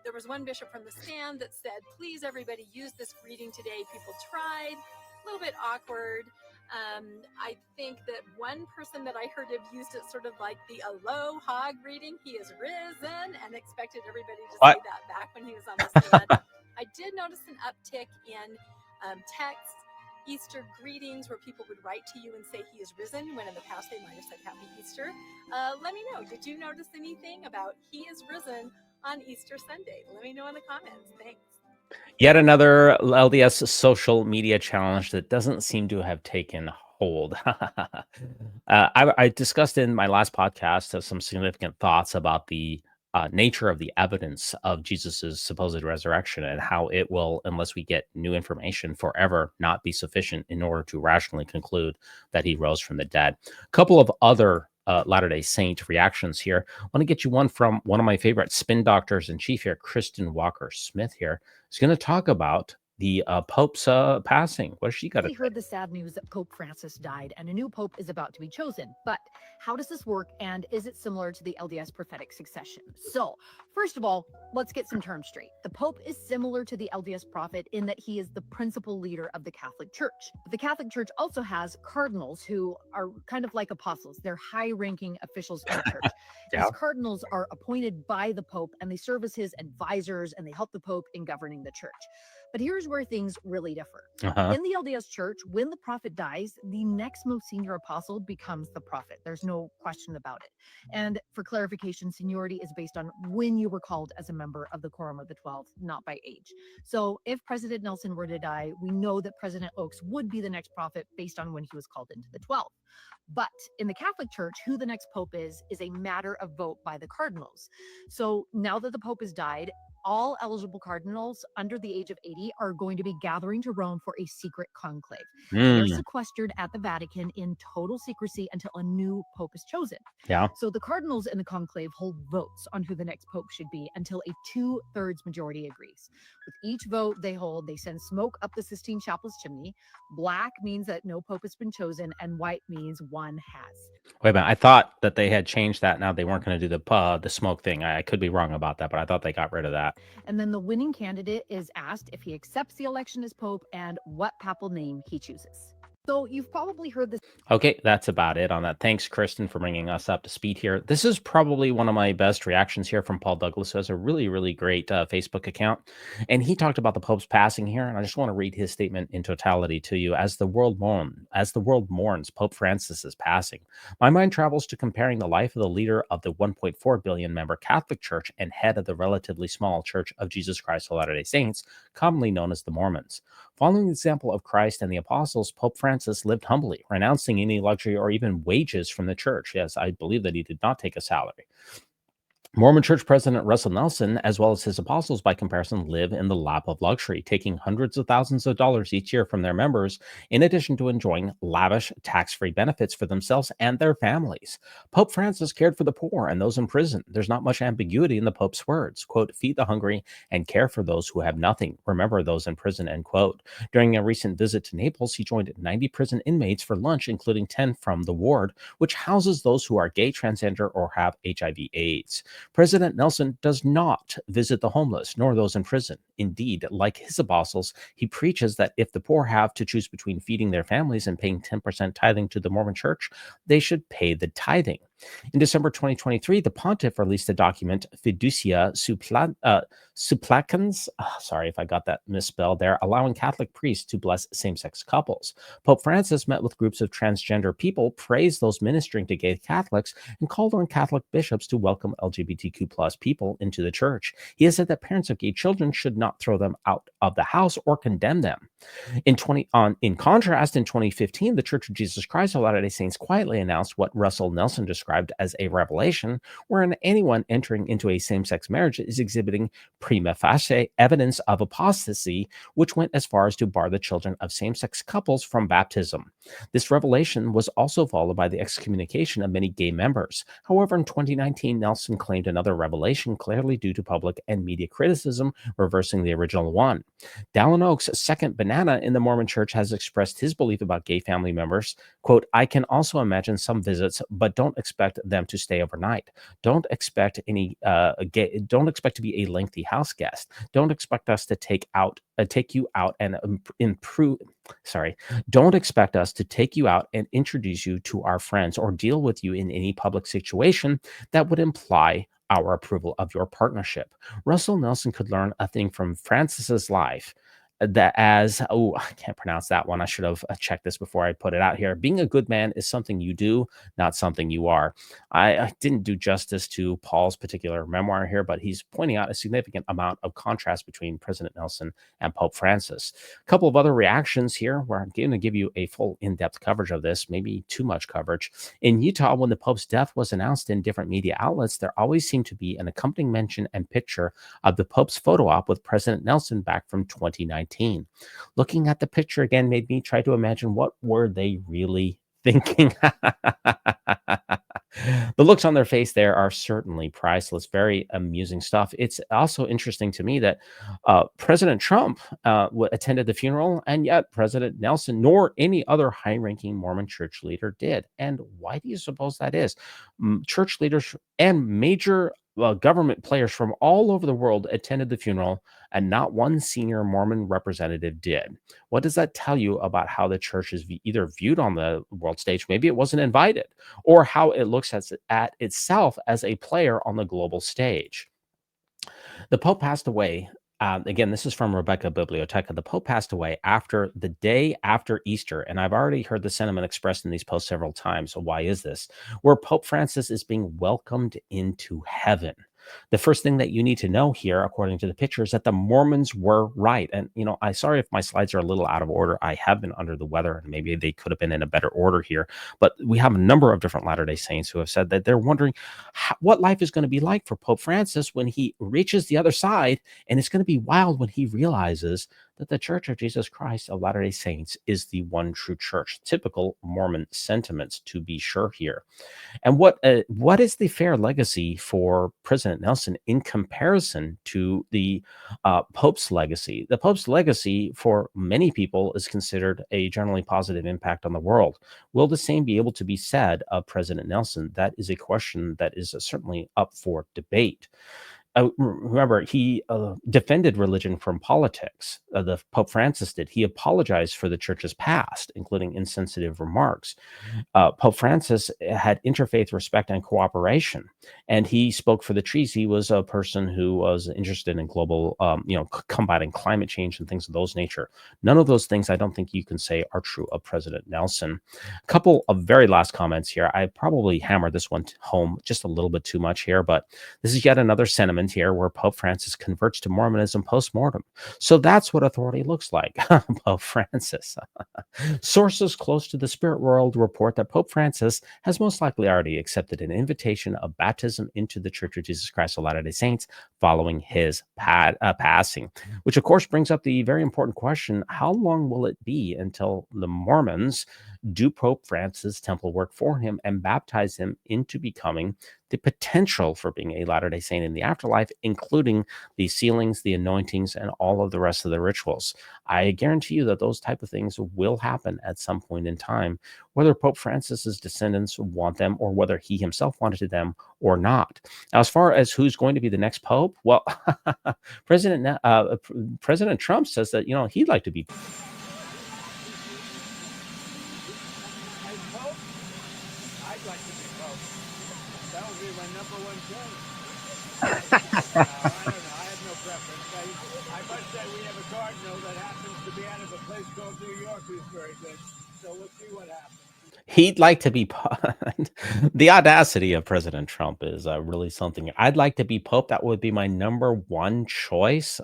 There was one bishop from the stand that said, "Please, everybody, use this greeting today." People tried. A little bit awkward. I think that one person that I heard of used it sort of like the aloha greeting, "He is risen," and expected everybody to say that back when he was on the stand. I did notice an uptick in text Easter greetings where people would write to you and say "He is risen," when in the past they might have said "Happy Easter." Let me know. Did you notice anything about "He is risen" on Easter Sunday? Let me know in the comments. Thanks. Yet another LDS social media challenge that doesn't seem to have taken hold. I discussed in my last podcast some significant thoughts about the nature of the evidence of Jesus's supposed resurrection and how it will, unless we get new information, forever not be sufficient in order to rationally conclude that he rose from the dead. A couple of other Latter-day Saint reactions here. I want to get you one from one of my favorite spin doctors in chief here, Kristen Walker Smith here. Is going to talk about the Pope's passing. What has she got to We say? heard the sad news that Pope Francis died and a new Pope is about to be chosen. But how does this work, and is it similar to the LDS prophetic succession? So, first of all, let's get some terms straight. The Pope is similar to the LDS prophet in that he is the principal leader of the Catholic Church. But the Catholic Church also has cardinals who are kind of like apostles. They're high-ranking officials in the church. Yeah. These cardinals are appointed by the Pope, and they serve as his advisors, and they help the Pope in governing the church. But here's where things really differ. Uh-huh. In the LDS Church, when the prophet dies, the next most senior apostle becomes the prophet. There's no question about it. And for clarification, seniority is based on when you were called as a member of the Quorum of the 12, not by age. So if President Nelson were to die, we know that President Oaks would be the next prophet based on when he was called into the 12. But in the Catholic Church, who the next pope is a matter of vote by the cardinals. So now that the pope has died, all eligible cardinals under the age of 80 are going to be gathering to Rome for a secret conclave. They're sequestered at the Vatican in total secrecy until a new pope is chosen. Yeah. So the cardinals in the conclave hold votes on who the next pope should be until a 2/3 majority agrees. With each vote they hold, they send smoke up the Sistine Chapel's chimney. Black means that no pope has been chosen, and white means one has. Wait a minute. I thought that they had changed that. Now they weren't going to do the smoke thing. I could be wrong about that, but I thought they got rid of that. And then the winning candidate is asked if he accepts the election as pope and what papal name he chooses. So you've probably heard this. Okay, that's about it on that. Thanks, Kristen, for bringing us up to speed here. This is probably one of my best reactions here from Paul Douglas, who has a really, really great Facebook account. And he talked about the Pope's passing here, and I just want to read his statement in totality to you. As the world mourns Pope Francis's passing, my mind travels to comparing the life of the leader of the 1.4 billion member Catholic Church and head of the relatively small Church of Jesus Christ of Latter-day Saints, commonly known as the Mormons. Following the example of Christ and the apostles, Pope Francis lived humbly, renouncing any luxury or even wages from the church. Yes, I believe that he did not take a salary. Mormon Church President Russell Nelson, as well as his apostles by comparison, live in the lap of luxury, taking hundreds of thousands of dollars each year from their members, in addition to enjoying lavish tax-free benefits for themselves and their families. Pope Francis cared for the poor and those in prison. There's not much ambiguity in the Pope's words. Quote, feed the hungry and care for those who have nothing. Remember those in prison, end quote. During a recent visit to Naples, he joined 90 prison inmates for lunch, including 10 from the ward, which houses those who are gay, transgender, or have HIV/AIDS. President Nelson does not visit the homeless nor those in prison. Indeed, like his apostles, he preaches that if the poor have to choose between feeding their families and paying 10% tithing to the Mormon Church, they should pay the tithing. In December 2023, the pontiff released a document, Fiducia Supplicans, sorry if I got that misspelled there, allowing Catholic priests to bless same-sex couples. Pope Francis met with groups of transgender people, praised those ministering to gay Catholics, and called on Catholic bishops to welcome LGBTQ plus people into the church. He has said that parents of gay children should not throw them out of the house or condemn them. In contrast, in 2015, the Church of Jesus Christ of Latter-day Saints quietly announced what Russell Nelson described as a revelation, wherein anyone entering into a same-sex marriage is exhibiting prima facie evidence of apostasy, which went as far as to bar the children of same-sex couples from baptism. This revelation was also followed by the excommunication of many gay members. However, in 2019, Nelson claimed another revelation, clearly due to public and media criticism, reversing the original one. Dallin Oaks, second banana in the Mormon Church, has expressed his belief about gay family members. Quote, I can also imagine some visits, but don't expect them to stay overnight. Don't expect to be a lengthy house guest. Don't expect us to take you out and improve. Sorry. Don't expect us to take you out and introduce you to our friends or deal with you in any public situation that would imply our approval of your partnership. Russell Nelson could learn a thing from Francis's life. That I can't pronounce that one. I should have checked this before I put it out here. Being a good man is something you do, not something you are. I didn't do justice to Paul's particular memoir here, but he's pointing out a significant amount of contrast between President Nelson and Pope Francis. A couple of other reactions here where I'm going to give you a full in-depth coverage of this, maybe too much coverage. In Utah, when the Pope's death was announced in different media outlets, there always seemed to be an accompanying mention and picture of the Pope's photo op with President Nelson back from 2019. Looking at the picture again made me try to imagine what were they really thinking. The looks on their face there are certainly priceless. Very amusing stuff. It's also interesting to me that President Trump attended the funeral, and yet President Nelson nor any other high-ranking Mormon church leader did. And why do you suppose that is? Church leaders and major government players from all over the world attended the funeral, and not one senior Mormon representative did. What does that tell you about how the church is either viewed on the world stage, maybe it wasn't invited, or how it looks at itself as a player on the global stage? The Pope passed away. Again, this is from Rebecca Biblioteca. The Pope passed away after the day after Easter, and I've already heard the sentiment expressed in these posts several times. So why is this? Where Pope Francis is being welcomed into heaven. The first thing that you need to know here, according to the picture, is that the Mormons were right. And, I'm sorry if my slides are a little out of order. I have been under the weather, and maybe they could have been in a better order here. But we have a number of different Latter-day Saints who have said that they're wondering what life is going to be like for Pope Francis when he reaches the other side. And it's going to be wild when he realizes that the Church of Jesus Christ of Latter-day Saints is the one true church. Typical Mormon sentiments, to be sure here. And what is the fair legacy for President Nelson in comparison to the Pope's legacy? The Pope's legacy for many people is considered a generally positive impact on the world. Will the same be able to be said of President Nelson? That is a question that is certainly up for debate. remember, he defended religion from politics. The Pope Francis did. He apologized for the church's past, including insensitive remarks. Pope Francis had interfaith respect and cooperation, and he spoke for the trees. He was a person who was interested in global, combating climate change and things of those nature. None of those things I don't think you can say are true of President Nelson. A couple of very last comments here. I probably hammered this one home just a little bit too much here, but this is yet another sentiment here where Pope Francis converts to Mormonism post-mortem. So that's what authority looks like. Pope Francis. Sources close to the spirit world report that Pope Francis has most likely already accepted an invitation of baptism into the Church of Jesus Christ of Latter-day Saints following his passing, which of course brings up the very important question, how long will it be until the Mormons do Pope Francis temple work for him and baptize him into becoming the potential for being a Latter-day Saint in the afterlife, including the sealings, the anointings, and all of the rest of the rituals? I guarantee you that those type of things will happen at some point in time, whether Pope Francis's descendants want them or whether he himself wanted them or not. Now, as far as who's going to be the next pope, well, President Trump says that, he'd like to be. I'd like to be Pope. That would be my number one choice. I don't know. I have no preference. I must say we have a cardinal that happens to be out of a place called New York who's very good. So we'll see what happens. He'd like to be the audacity of President Trump is really something. I'd like to be Pope. That would be my number one choice.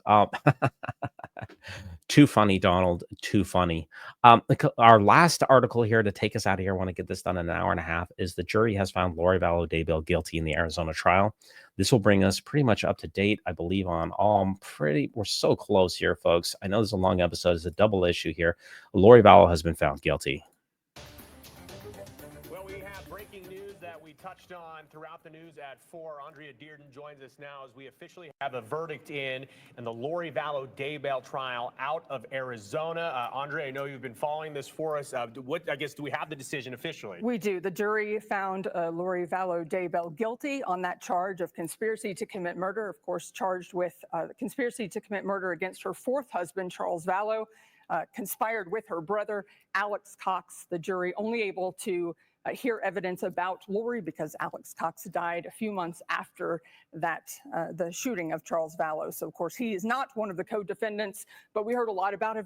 Too funny, Donald. Too funny. Our last article here to take us out of here, I want to get this done in an hour and a half, is the jury has found Lori Vallow Daybell guilty in the Arizona trial. This will bring us pretty much up to date, I believe, on all we're so close here, folks. I know this is a long episode. It's a double issue here. Lori Vallow has been found guilty. We touched on throughout the news at 4. Andrea Dearden joins us now as we officially have a verdict in the Lori Vallow Daybell trial out of Arizona. Andrea, I know you've been following this for us. Do we have the decision officially? We do. The jury found Lori Vallow Daybell guilty on that charge of conspiracy to commit murder, of course, charged with conspiracy to commit murder against her fourth husband, Charles Vallow, conspired with her brother, Alex Cox. The jury only able to hear evidence about Lori because Alex Cox died a few months after that, the shooting of Charles Vallow. So, of course, he is not one of the co-defendants, but we heard a lot about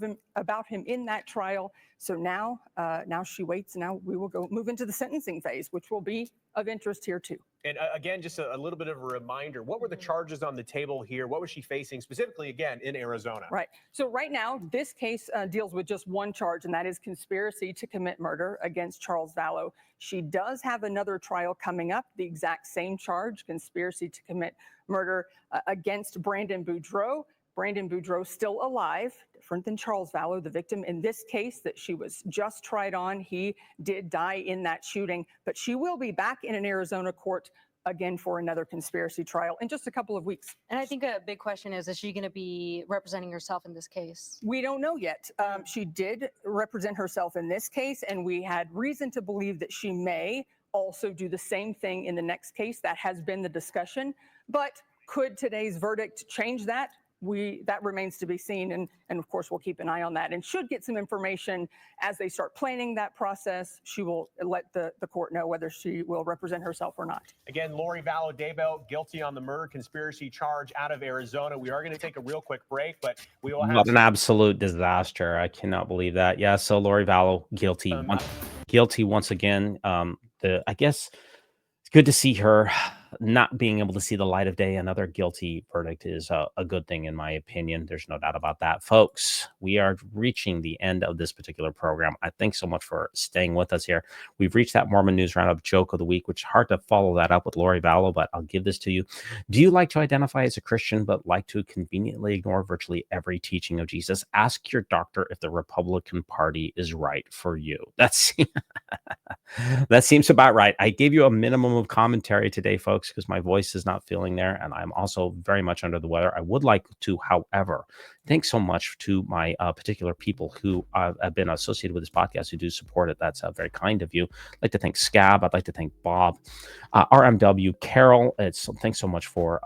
him in that trial. So now she waits. Now we will move into the sentencing phase, which will be of interest here too. And again, just a little bit of a reminder, what were the charges on the table here? What was she facing specifically, again, in Arizona? Right. So right now, this case deals with just one charge, and that is conspiracy to commit murder against Charles Vallow. She does have another trial coming up, the exact same charge, conspiracy to commit murder against Brandon Boudreaux. Brandon Boudreaux still alive, different than Charles Vallow, the victim in this case that she was just tried on. He did die in that shooting, but she will be back in an Arizona court again for another conspiracy trial in just a couple of weeks. And I think a big question is she going to be representing herself in this case? We don't know yet. She did represent herself in this case, and we had reason to believe that she may also do the same thing in the next case. That has been the discussion. But could today's verdict change that? That remains to be seen, and of course we'll keep an eye on that and should get some information as they start planning that process. She will let the court know whether she will represent herself or not. Again, Lori Vallow Daybell guilty on the murder conspiracy charge out of Arizona. We are going to take a real quick break, but we will have What an absolute disaster. I cannot believe that. Yeah, so Lori Vallow guilty. Guilty once again. I guess it's good to see her not being able to see the light of day. Another guilty verdict is a good thing, in my opinion. There's no doubt about that. Folks, we are reaching the end of this particular program. I thank so much for staying with us here. We've reached that Mormon News Roundup joke of the week, which is hard to follow that up with Lori Vallow, but I'll give this to you. Do you like to identify as a Christian, but like to conveniently ignore virtually every teaching of Jesus? Ask your doctor if the Republican Party is right for you. That seems about right. I gave you a minimum of commentary today, folks. folks, because my voice is not feeling there, and I'm also very much under the weather. I would like to, however, thanks so much to my particular people who have been associated with this podcast who do support it. That's very kind of you. I'd like to thank Scab. I'd like to thank Bob, RMW, Carol. Thanks so much for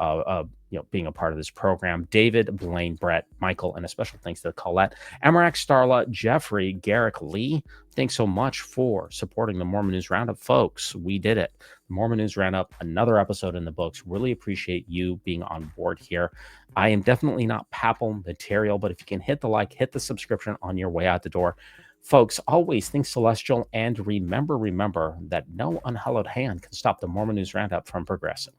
being a part of this program. David, Blaine, Brett, Michael, and a special thanks to Colette, Amarak, Starla, Jeffrey, Garrick, Lee. Thanks so much for supporting the Mormon News Roundup, folks. We did it. Mormon News Roundup, another episode in the books. Really appreciate you being on board here. I am definitely not papal material, but if you can hit the like, hit the subscription on your way out the door. Folks, always think celestial, and remember that no unhallowed hand can stop the Mormon News Roundup from progressing.